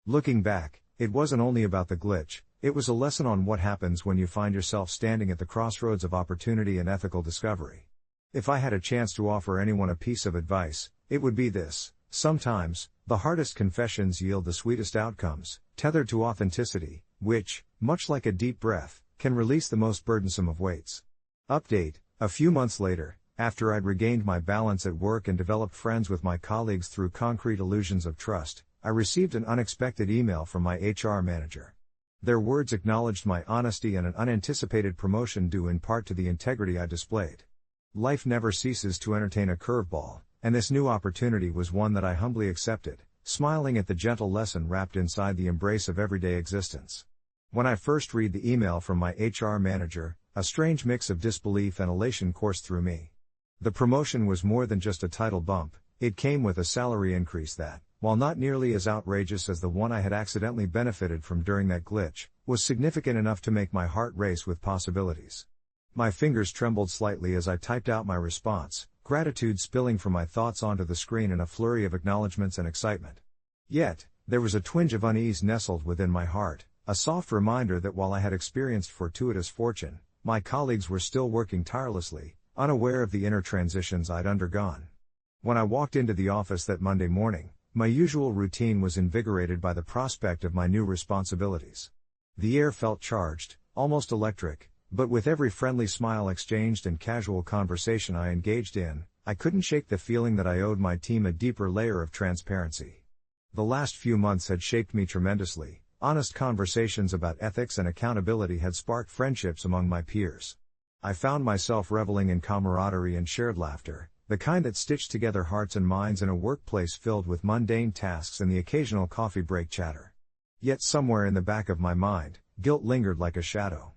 Looking back, it wasn't only about the glitch, it was a lesson on what happens when you find yourself standing at the crossroads of opportunity and ethical discovery. If I had a chance to offer anyone a piece of advice, it would be this: sometimes, the hardest confessions yield the sweetest outcomes, tethered to authenticity, which, much like a deep breath, can release the most burdensome of weights. Update: a few months later, after I'd regained my balance at work and developed friends with my colleagues through concrete illusions of trust, I received an unexpected email from my HR manager. Their words acknowledged my honesty and an unanticipated promotion due in part to the integrity I displayed. Life never ceases to entertain a curveball, and this new opportunity was one that I humbly accepted, smiling at the gentle lesson wrapped inside the embrace of everyday existence. When I first read the email from my HR manager, a strange mix of disbelief and elation coursed through me. The promotion was more than just a title bump, it came with a salary increase that, while not nearly as outrageous as the one I had accidentally benefited from during that glitch, was significant enough to make my heart race with possibilities. My fingers trembled slightly as I typed out my response, gratitude spilling from my thoughts onto the screen in a flurry of acknowledgments and excitement. Yet, there was a twinge of unease nestled within my heart, a soft reminder that while I had experienced fortuitous fortune, my colleagues were still working tirelessly, unaware of the inner transitions I'd undergone. When I walked into the office that Monday morning, my usual routine was invigorated by the prospect of my new responsibilities. The air felt charged, almost electric, but with every friendly smile exchanged and casual conversation I engaged in, I couldn't shake the feeling that I owed my team a deeper layer of transparency. The last few months had shaped me tremendously. Honest conversations about ethics and accountability had sparked friendships among my peers. I found myself reveling in camaraderie and shared laughter, the kind that stitched together hearts and minds in a workplace filled with mundane tasks and the occasional coffee break chatter. Yet somewhere in the back of my mind, guilt lingered like a shadow.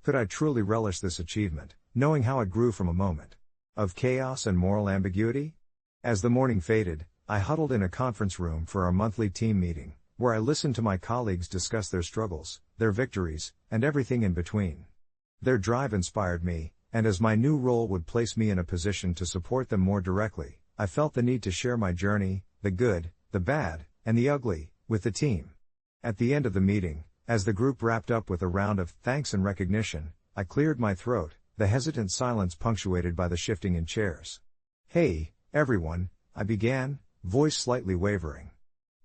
Could I truly relish this achievement, knowing how it grew from a moment of chaos and moral ambiguity? As the morning faded, I huddled in a conference room for our monthly team meeting, where I listened to my colleagues discuss their struggles, their victories, and everything in between. Their drive inspired me, and as my new role would place me in a position to support them more directly, I felt the need to share my journey, the good, the bad, and the ugly, with the team. At the end of the meeting, as the group wrapped up with a round of thanks and recognition, I cleared my throat, the hesitant silence punctuated by the shifting in chairs. "Hey, everyone," I began, voice slightly wavering.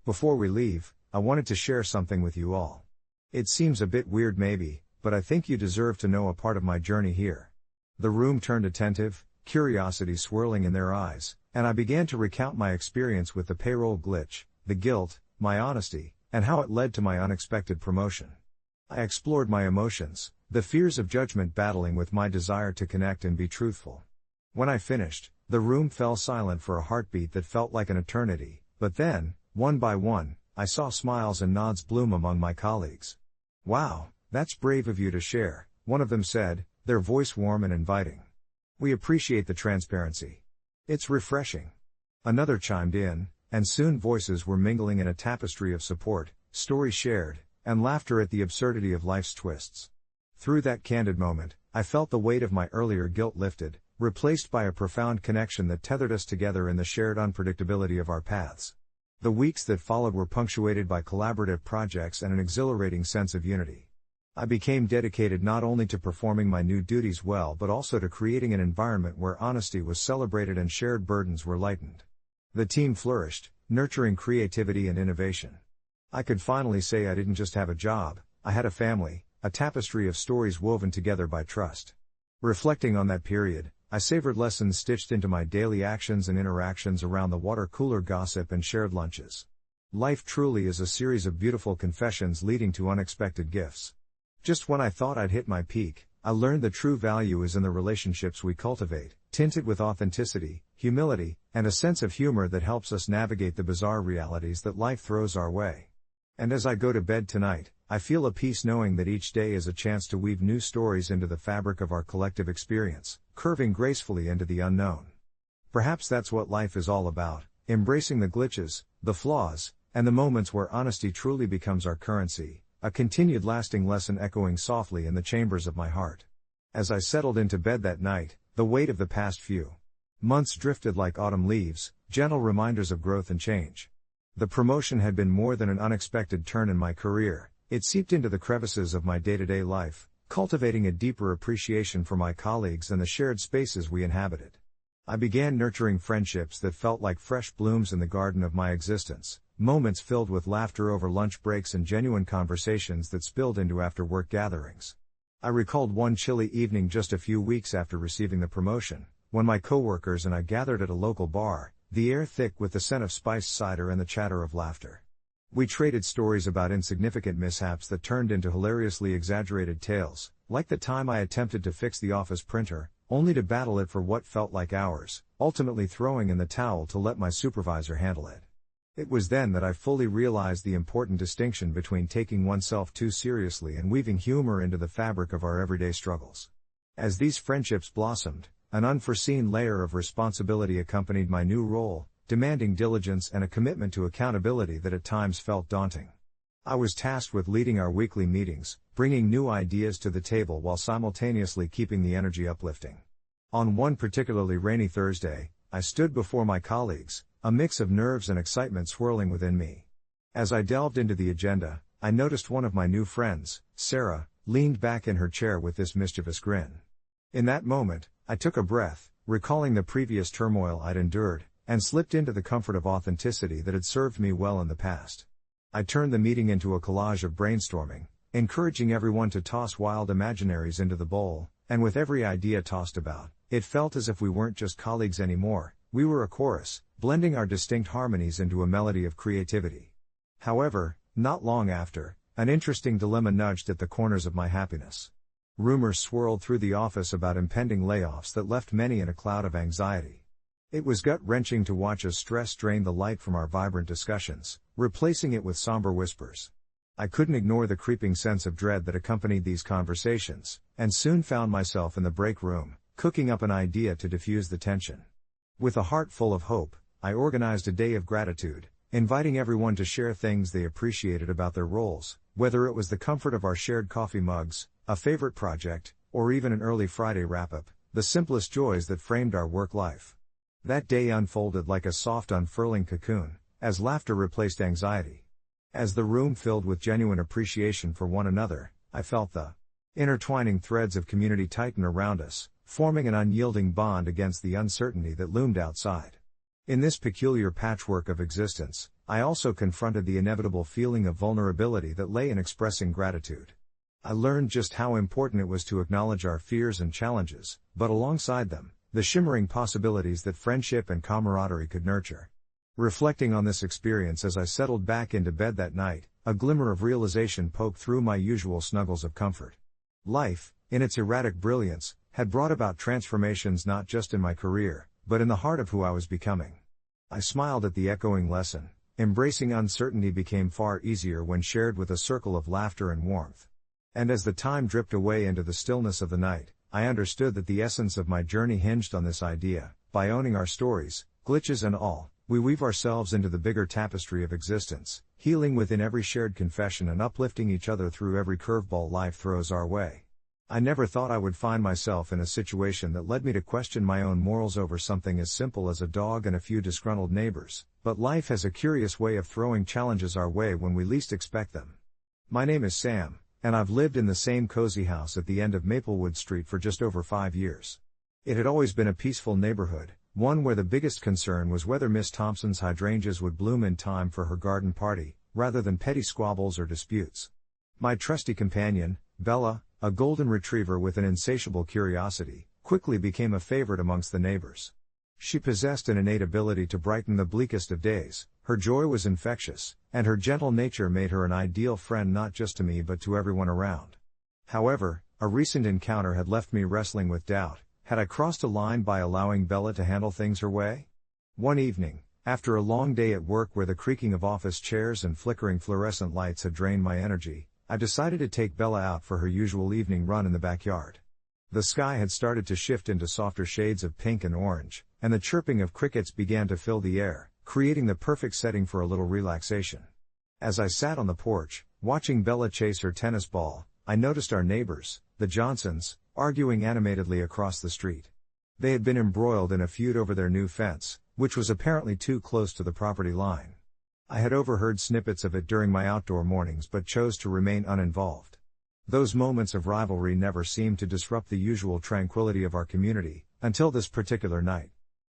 "Before we leave, I wanted to share something with you all. It seems a bit weird maybe, but I think you deserve to know a part of my journey here." The room turned attentive, curiosity swirling in their eyes, and I began to recount my experience with the payroll glitch, the guilt, my honesty, and how it led to my unexpected promotion. I explored my emotions, the fears of judgment battling with my desire to connect and be truthful. When I finished, the room fell silent for a heartbeat that felt like an eternity, but then, one by one, I saw smiles and nods bloom among my colleagues. "Wow, that's brave of you to share," one of them said, their voice warm and inviting. "We appreciate the transparency. It's refreshing." Another chimed in, and soon voices were mingling in a tapestry of support, stories shared, and laughter at the absurdity of life's twists. Through that candid moment, I felt the weight of my earlier guilt lifted, replaced by a profound connection that tethered us together in the shared unpredictability of our paths. The weeks that followed were punctuated by collaborative projects and an exhilarating sense of unity. I became dedicated not only to performing my new duties well but also to creating an environment where honesty was celebrated and shared burdens were lightened. The team flourished, nurturing creativity and innovation. I could finally say I didn't just have a job, I had a family, a tapestry of stories woven together by trust. Reflecting on that period, I savored lessons stitched into my daily actions and interactions around the water cooler gossip and shared lunches. Life truly is a series of beautiful confessions leading to unexpected gifts. Just when I thought I'd hit my peak, I learned the true value is in the relationships we cultivate, tinted with authenticity, humility, and a sense of humor that helps us navigate the bizarre realities that life throws our way. And as I go to bed tonight, I feel a peace knowing that each day is a chance to weave new stories into the fabric of our collective experience, curving gracefully into the unknown. Perhaps that's what life is all about, embracing the glitches, the flaws, and the moments where honesty truly becomes our currency, a continued lasting lesson echoing softly in the chambers of my heart. As I settled into bed that night, the weight of the past few months drifted like autumn leaves, gentle reminders of growth and change. The promotion had been more than an unexpected turn in my career, it seeped into the crevices of my day-to-day life, cultivating a deeper appreciation for my colleagues and the shared spaces we inhabited. I began nurturing friendships that felt like fresh blooms in the garden of my existence, moments filled with laughter over lunch breaks and genuine conversations that spilled into after-work gatherings. I recalled one chilly evening just a few weeks after receiving the promotion, when my coworkers and I gathered at a local bar, the air thick with the scent of spiced cider and the chatter of laughter. We traded stories about insignificant mishaps that turned into hilariously exaggerated tales, like the time I attempted to fix the office printer, only to battle it for what felt like hours, ultimately throwing in the towel to let my supervisor handle it. It was then that I fully realized the important distinction between taking oneself too seriously and weaving humor into the fabric of our everyday struggles. As these friendships blossomed, an unforeseen layer of responsibility accompanied my new role, demanding diligence and a commitment to accountability that at times felt daunting. I was tasked with leading our weekly meetings, bringing new ideas to the table while simultaneously keeping the energy uplifting. On one particularly rainy Thursday, I stood before my colleagues, a mix of nerves and excitement swirling within me. As I delved into the agenda, I noticed one of my new friends, Sarah, leaned back in her chair with this mischievous grin. In that moment, I took a breath, recalling the previous turmoil I'd endured, and slipped into the comfort of authenticity that had served me well in the past. I turned the meeting into a collage of brainstorming, encouraging everyone to toss wild imaginaries into the bowl, and with every idea tossed about, it felt as if we weren't just colleagues anymore, we were a chorus, blending our distinct harmonies into a melody of creativity. However, not long after, an interesting dilemma nudged at the corners of my happiness. Rumors swirled through the office about impending layoffs that left many in a cloud of anxiety. It was gut-wrenching to watch as stress drained the light from our vibrant discussions, replacing it with somber whispers. I couldn't ignore the creeping sense of dread that accompanied these conversations, and soon found myself in the break room, cooking up an idea to diffuse the tension. With a heart full of hope, I organized a day of gratitude, inviting everyone to share things they appreciated about their roles, whether it was the comfort of our shared coffee mugs, a favorite project, or even an early Friday wrap-up, the simplest joys that framed our work life. That day unfolded like a soft unfurling cocoon, as laughter replaced anxiety. As the room filled with genuine appreciation for one another, I felt the intertwining threads of community tighten around us, forming an unyielding bond against the uncertainty that loomed outside. In this peculiar patchwork of existence, I also confronted the inevitable feeling of vulnerability that lay in expressing gratitude. I learned just how important it was to acknowledge our fears and challenges, but alongside them, the shimmering possibilities that friendship and camaraderie could nurture. Reflecting on this experience as I settled back into bed that night, a glimmer of realization poked through my usual snuggles of comfort. Life, in its erratic brilliance, had brought about transformations not just in my career, but in the heart of who I was becoming. I smiled at the echoing lesson. Embracing uncertainty became far easier when shared with a circle of laughter and warmth. And as the time dripped away into the stillness of the night, I understood that the essence of my journey hinged on this idea: by owning our stories, glitches and all, we weave ourselves into the bigger tapestry of existence, healing within every shared confession and uplifting each other through every curveball life throws our way. I never thought I would find myself in a situation that led me to question my own morals over something as simple as a dog and a few disgruntled neighbors, but life has a curious way of throwing challenges our way when we least expect them. My name is Sam, and I've lived in the same cozy house at the end of Maplewood Street for just over 5 years. It had always been a peaceful neighborhood, one where the biggest concern was whether Miss Thompson's hydrangeas would bloom in time for her garden party, rather than petty squabbles or disputes. My trusty companion, Bella, a golden retriever with an insatiable curiosity, quickly became a favorite amongst the neighbors. She possessed an innate ability to brighten the bleakest of days, her joy was infectious, and her gentle nature made her an ideal friend not just to me but to everyone around. However, a recent encounter had left me wrestling with doubt. Had I crossed a line by allowing Bella to handle things her way? One evening, after a long day at work where the creaking of office chairs and flickering fluorescent lights had drained my energy, I decided to take Bella out for her usual evening run in the backyard. The sky had started to shift into softer shades of pink and orange, and the chirping of crickets began to fill the air, creating the perfect setting for a little relaxation. As I sat on the porch, watching Bella chase her tennis ball, I noticed our neighbors, the Johnsons, arguing animatedly across the street. They had been embroiled in a feud over their new fence, which was apparently too close to the property line. I had overheard snippets of it during my outdoor mornings but chose to remain uninvolved. Those moments of rivalry never seemed to disrupt the usual tranquility of our community, until this particular night.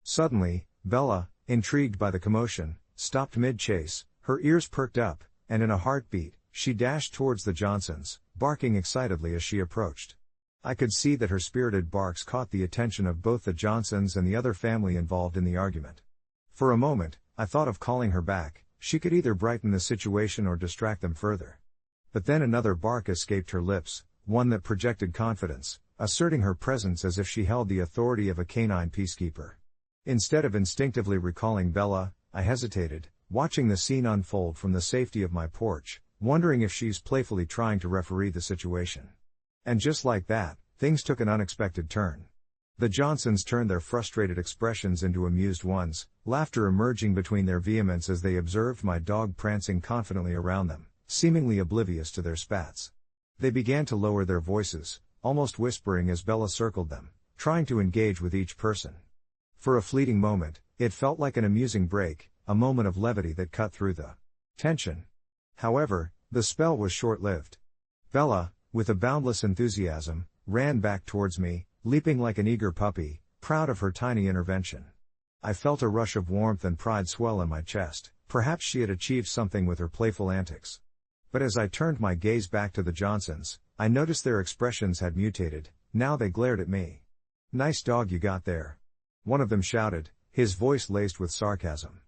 Suddenly, Bella, intrigued by the commotion, stopped mid-chase, her ears perked up, and in a heartbeat, she dashed towards the Johnsons, barking excitedly as she approached. I could see that her spirited barks caught the attention of both the Johnsons and the other family involved in the argument. For a moment, I thought of calling her back. She could either brighten the situation or distract them further. But then another bark escaped her lips, one that projected confidence, asserting her presence as if she held the authority of a canine peacekeeper. Instead of instinctively recalling Bella, I hesitated, watching the scene unfold from the safety of my porch, wondering if she's playfully trying to referee the situation. And just like that, things took an unexpected turn. The Johnsons turned their frustrated expressions into amused ones, laughter emerging between their vehemence as they observed my dog prancing confidently around them, seemingly oblivious to their spats. They began to lower their voices, almost whispering as Bella circled them, trying to engage with each person. For a fleeting moment, it felt like an amusing break, a moment of levity that cut through the tension. However, the spell was short-lived. Bella, with a boundless enthusiasm, ran back towards me, leaping like an eager puppy, proud of her tiny intervention. I felt a rush of warmth and pride swell in my chest. Perhaps she had achieved something with her playful antics. But as I turned my gaze back to the Johnsons, I noticed their expressions had mutated. Now they glared at me. "Nice dog you got there," one of them shouted, his voice laced with sarcasm.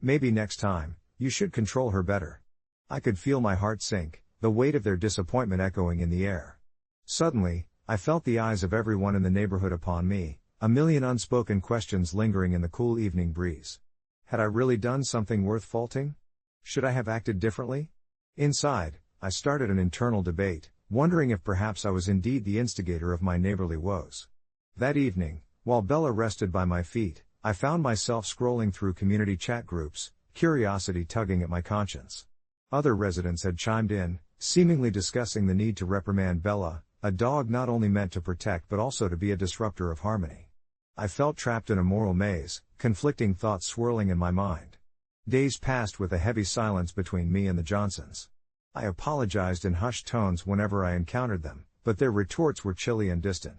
"Maybe next time, you should control her better." I could feel my heart sink, the weight of their disappointment echoing in the air. Suddenly, I felt the eyes of everyone in the neighborhood upon me, a million unspoken questions lingering in the cool evening breeze. Had I really done something worth faulting? Should I have acted differently? Inside, I started an internal debate, wondering if perhaps I was indeed the instigator of my neighborly woes. That evening, while Bella rested by my feet, I found myself scrolling through community chat groups, curiosity tugging at my conscience. Other residents had chimed in, seemingly discussing the need to reprimand Bella, a dog not only meant to protect but also to be a disruptor of harmony. I felt trapped in a moral maze, conflicting thoughts swirling in my mind. Days passed with a heavy silence between me and the Johnsons. I apologized in hushed tones whenever I encountered them, but their retorts were chilly and distant.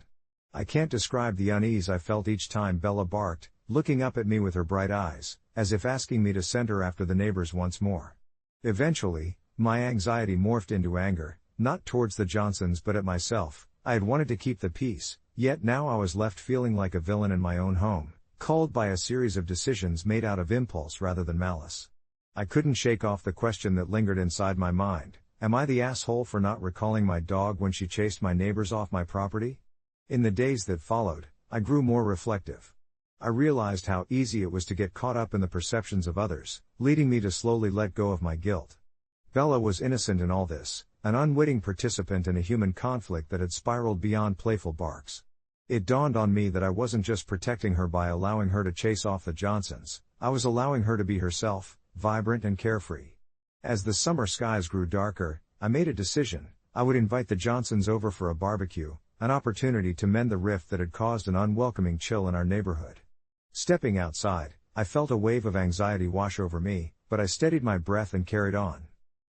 I can't describe the unease I felt each time Bella barked, looking up at me with her bright eyes, as if asking me to send her after the neighbors once more. Eventually, my anxiety morphed into anger, not towards the Johnsons but at myself. I had wanted to keep the peace, yet now I was left feeling like a villain in my own home, culled by a series of decisions made out of impulse rather than malice. I couldn't shake off the question that lingered inside my mind: am I the asshole for not recalling my dog when she chased my neighbors off my property? In the days that followed, I grew more reflective. I realized how easy it was to get caught up in the perceptions of others, leading me to slowly let go of my guilt. Bella was innocent in all this, an unwitting participant in a human conflict that had spiraled beyond playful barks. It dawned on me that I wasn't just protecting her by allowing her to chase off the Johnsons, I was allowing her to be herself, vibrant and carefree. As the summer skies grew darker, I made a decision: I would invite the Johnsons over for a barbecue, an opportunity to mend the rift that had caused an unwelcoming chill in our neighborhood. Stepping outside, I felt a wave of anxiety wash over me, but I steadied my breath and carried on.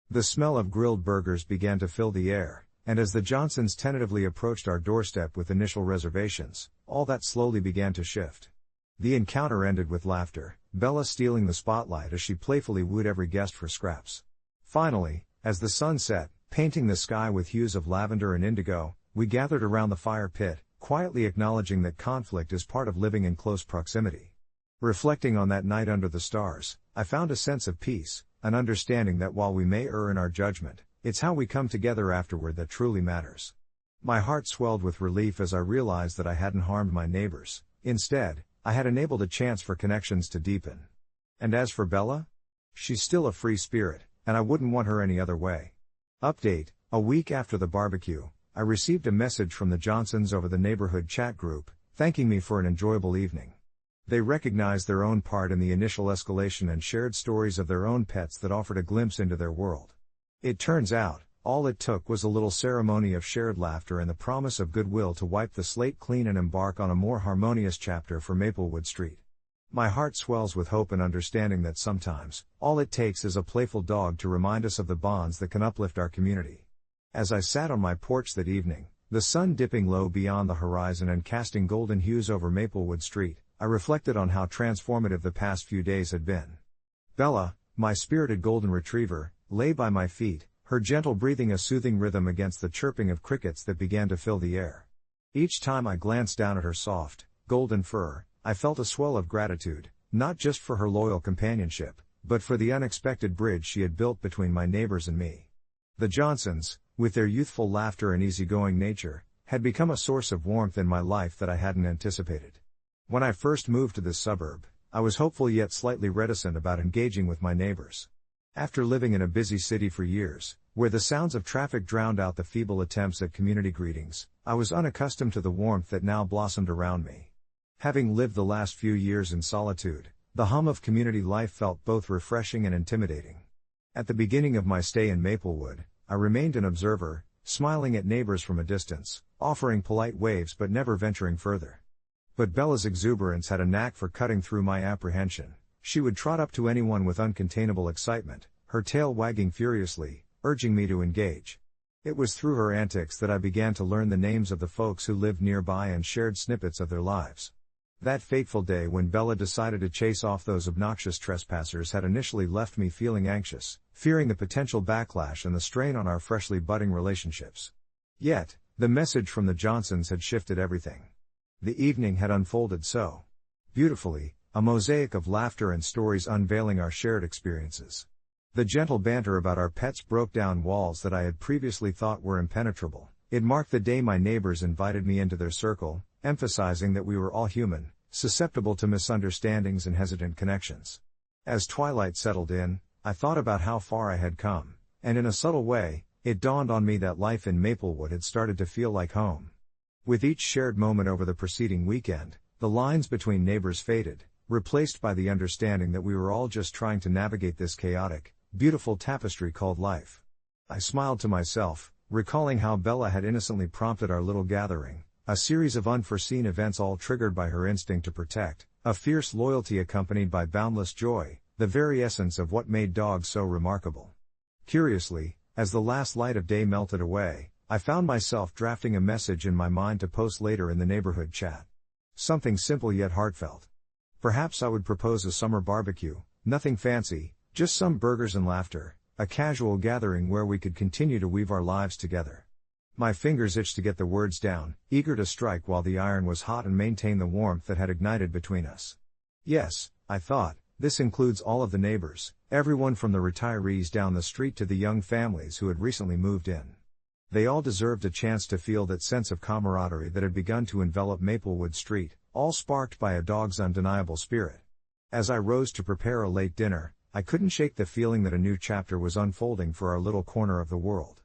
The smell of grilled burgers began to fill the air, and as the Johnsons tentatively approached our doorstep with initial reservations, all that slowly began to shift. The encounter ended with laughter, Bella stealing the spotlight as she playfully wooed every guest for scraps. Finally, as the sun set, painting the sky with hues of lavender and indigo, we gathered around the fire pit, quietly acknowledging that conflict is part of living in close proximity. Reflecting on that night under the stars, I found a sense of peace, an understanding that while we may err in our judgment, it's how we come together afterward that truly matters. My heart swelled with relief as I realized that I hadn't harmed my neighbors. Instead, I had enabled a chance for connections to deepen. And as for Bella? She's still a free spirit, and I wouldn't want her any other way. Update: a week after the barbecue, I received a message from the Johnsons over the neighborhood chat group, thanking me for an enjoyable evening. They recognized their own part in the initial escalation and shared stories of their own pets that offered a glimpse into their world. It turns out, all it took was a little ceremony of shared laughter and the promise of goodwill to wipe the slate clean and embark on a more harmonious chapter for Maplewood Street. My heart swells with hope and understanding that sometimes, all it takes is a playful dog to remind us of the bonds that can uplift our community. As I sat on my porch that evening, the sun dipping low beyond the horizon and casting golden hues over Maplewood Street, I reflected on how transformative the past few days had been. Bella, my spirited golden retriever, lay by my feet, her gentle breathing a soothing rhythm against the chirping of crickets that began to fill the air. Each time I glanced down at her soft, golden fur, I felt a swell of gratitude, not just for her loyal companionship, but for the unexpected bridge she had built between my neighbors and me. The Johnsons, with their youthful laughter and easygoing nature, had become a source of warmth in my life that I hadn't anticipated. When I first moved to this suburb, I was hopeful yet slightly reticent about engaging with my neighbors. After living in a busy city for years, where the sounds of traffic drowned out the feeble attempts at community greetings, I was unaccustomed to the warmth that now blossomed around me. Having lived the last few years in solitude, the hum of community life felt both refreshing and intimidating. At the beginning of my stay in Maplewood, I remained an observer, smiling at neighbors from a distance, offering polite waves but never venturing further. But Bella's exuberance had a knack for cutting through my apprehension. She would trot up to anyone with uncontainable excitement, her tail wagging furiously, urging me to engage. It was through her antics that I began to learn the names of the folks who lived nearby and shared snippets of their lives. That fateful day when Bella decided to chase off those obnoxious trespassers had initially left me feeling anxious, fearing the potential backlash and the strain on our freshly budding relationships. Yet, the message from the Johnsons had shifted everything. The evening had unfolded so beautifully, a mosaic of laughter and stories unveiling our shared experiences. The gentle banter about our pets broke down walls that I had previously thought were impenetrable. It marked the day my neighbors invited me into their circle, emphasizing that we were all human, susceptible to misunderstandings and hesitant connections. As twilight settled in, I thought about how far I had come, and in a subtle way, it dawned on me that life in Maplewood had started to feel like home. With each shared moment over the preceding weekend, the lines between neighbors faded, replaced by the understanding that we were all just trying to navigate this chaotic, beautiful tapestry called life. I smiled to myself, recalling how Bella had innocently prompted our little gathering, a series of unforeseen events all triggered by her instinct to protect, a fierce loyalty accompanied by boundless joy, the very essence of what made dogs so remarkable. Curiously, as the last light of day melted away, I found myself drafting a message in my mind to post later in the neighborhood chat. Something simple yet heartfelt. Perhaps I would propose a summer barbecue, nothing fancy, just some burgers and laughter, a casual gathering where we could continue to weave our lives together. My fingers itched to get the words down, eager to strike while the iron was hot and maintain the warmth that had ignited between us. Yes, I thought, this includes all of the neighbors, everyone from the retirees down the street to the young families who had recently moved in. They all deserved a chance to feel that sense of camaraderie that had begun to envelop Maplewood Street, all sparked by a dog's undeniable spirit. As I rose to prepare a late dinner, I couldn't shake the feeling that a new chapter was unfolding for our little corner of the world.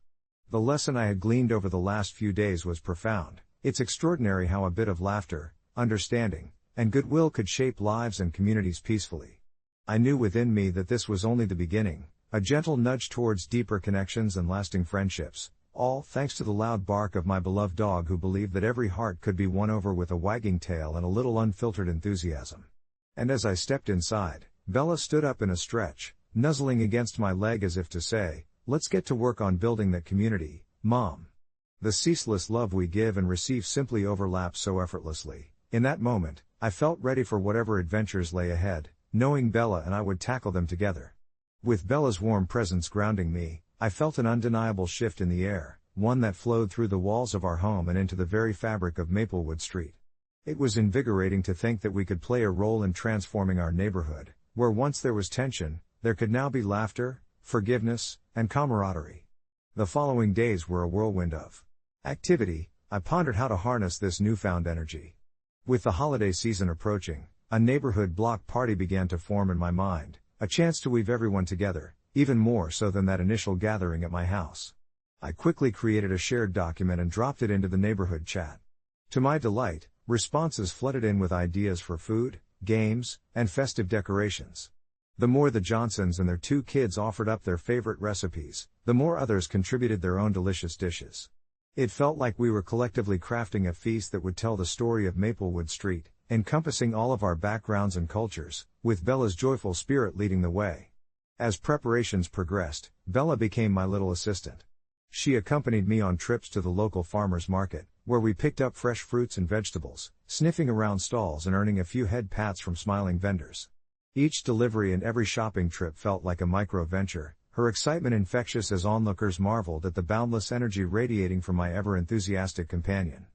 The lesson I had gleaned over the last few days was profound. It's extraordinary how a bit of laughter, understanding, and goodwill could shape lives and communities peacefully. I knew within me that this was only the beginning, a gentle nudge towards deeper connections and lasting friendships, all thanks to the loud bark of my beloved dog who believed that every heart could be won over with a wagging tail and a little unfiltered enthusiasm. And as I stepped inside, Bella stood up in a stretch, nuzzling against my leg as if to say, "Let's get to work on building that community, Mom." The ceaseless love we give and receive simply overlaps so effortlessly. In that moment, I felt ready for whatever adventures lay ahead, knowing Bella and I would tackle them together. With Bella's warm presence grounding me, I felt an undeniable shift in the air, one that flowed through the walls of our home and into the very fabric of Maplewood Street. It was invigorating to think that we could play a role in transforming our neighborhood, where once there was tension, there could now be laughter, forgiveness, and camaraderie. The following days were a whirlwind of activity. I pondered how to harness this newfound energy. With the holiday season approaching, a neighborhood block party began to form in my mind, a chance to weave everyone together, even more so than that initial gathering at my house. I quickly created a shared document and dropped it into the neighborhood chat. To my delight, responses flooded in with ideas for food, games, and festive decorations. The more the Johnsons and their 2 kids offered up their favorite recipes, the more others contributed their own delicious dishes. It felt like we were collectively crafting a feast that would tell the story of Maplewood Street, encompassing all of our backgrounds and cultures, with Bella's joyful spirit leading the way. As preparations progressed, Bella became my little assistant. She accompanied me on trips to the local farmers market, where we picked up fresh fruits and vegetables, sniffing around stalls and earning a few head pats from smiling vendors. Each delivery and every shopping trip felt like a micro-venture, her excitement infectious as onlookers marveled at the boundless energy radiating from my ever-enthusiastic companion.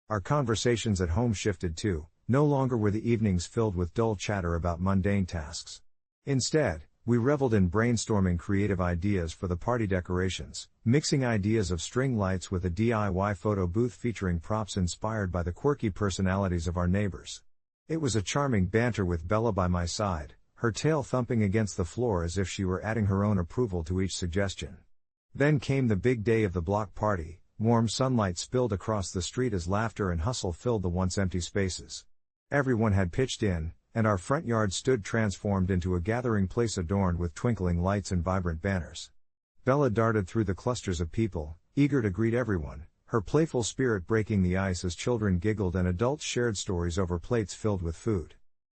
Our conversations at home shifted too. No longer were the evenings filled with dull chatter about mundane tasks. Instead, we reveled in brainstorming creative ideas for the party decorations, mixing ideas of string lights with a DIY photo booth featuring props inspired by the quirky personalities of our neighbors. It was a charming banter with Bella by my side, her tail thumping against the floor as if she were adding her own approval to each suggestion. Then came the big day of the block party. Warm sunlight spilled across the street as laughter and hustle filled the once empty spaces. Everyone had pitched in, and our front yard stood transformed into a gathering place adorned with twinkling lights and vibrant banners. Bella darted through the clusters of people, eager to greet everyone, her playful spirit breaking the ice as children giggled and adults shared stories over plates filled with food.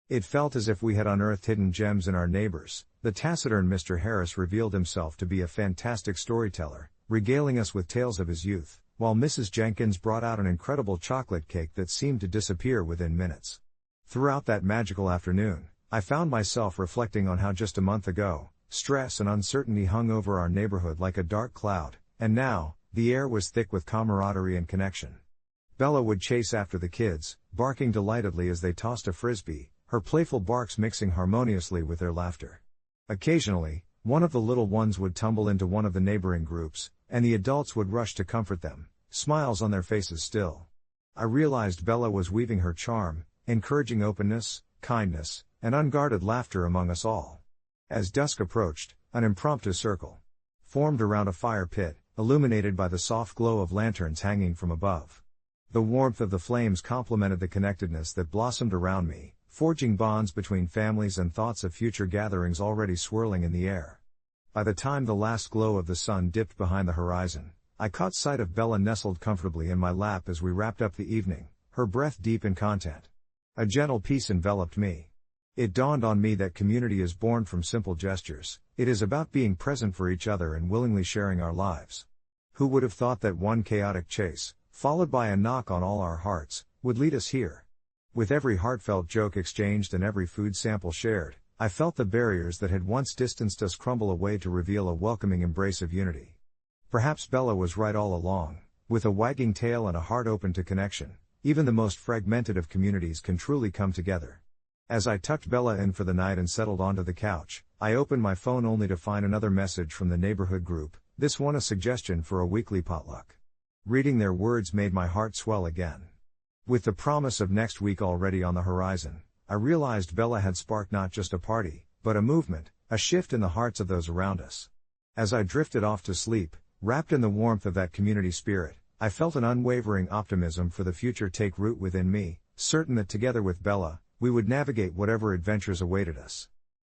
It felt as if we had unearthed hidden gems in our neighbors. The taciturn Mr. Harris revealed himself to be a fantastic storyteller, regaling us with tales of his youth, while Mrs. Jenkins brought out an incredible chocolate cake that seemed to disappear within minutes. Throughout that magical afternoon, I found myself reflecting on how just a month ago, stress and uncertainty hung over our neighborhood like a dark cloud, and now, the air was thick with camaraderie and connection. Bella would chase after the kids, barking delightedly as they tossed a frisbee, her playful barks mixing harmoniously with their laughter. Occasionally, one of the little ones would tumble into one of the neighboring groups, and the adults would rush to comfort them, smiles on their faces still. I realized Bella was weaving her charm, encouraging openness, kindness, and unguarded laughter among us all. As dusk approached, an impromptu circle formed around a fire pit, illuminated by the soft glow of lanterns hanging from above. The warmth of the flames complemented the connectedness that blossomed around me, forging bonds between families and thoughts of future gatherings already swirling in the air. By the time the last glow of the sun dipped behind the horizon, I caught sight of Bella nestled comfortably in my lap as we wrapped up the evening, her breath deep in content. A gentle peace enveloped me. It dawned on me that community is born from simple gestures. It is about being present for each other and willingly sharing our lives. Who would have thought that one chaotic chase, followed by a knock on all our hearts, would lead us here? With every heartfelt joke exchanged and every food sample shared, I felt the barriers that had once distanced us crumble away to reveal a welcoming embrace of unity. Perhaps Bella was right all along. With a wagging tail and a heart open to connection, even the most fragmented of communities can truly come together. As I tucked Bella in for the night and settled onto the couch, I opened my phone only to find another message from the neighborhood group, this one a suggestion for a weekly potluck. Reading their words made my heart swell again. With the promise of next week already on the horizon, I realized Bella had sparked not just a party, but a movement, a shift in the hearts of those around us. As I drifted off to sleep, wrapped in the warmth of that community spirit, I felt an unwavering optimism for the future take root within me, certain that together with Bella, we would navigate whatever adventures awaited us.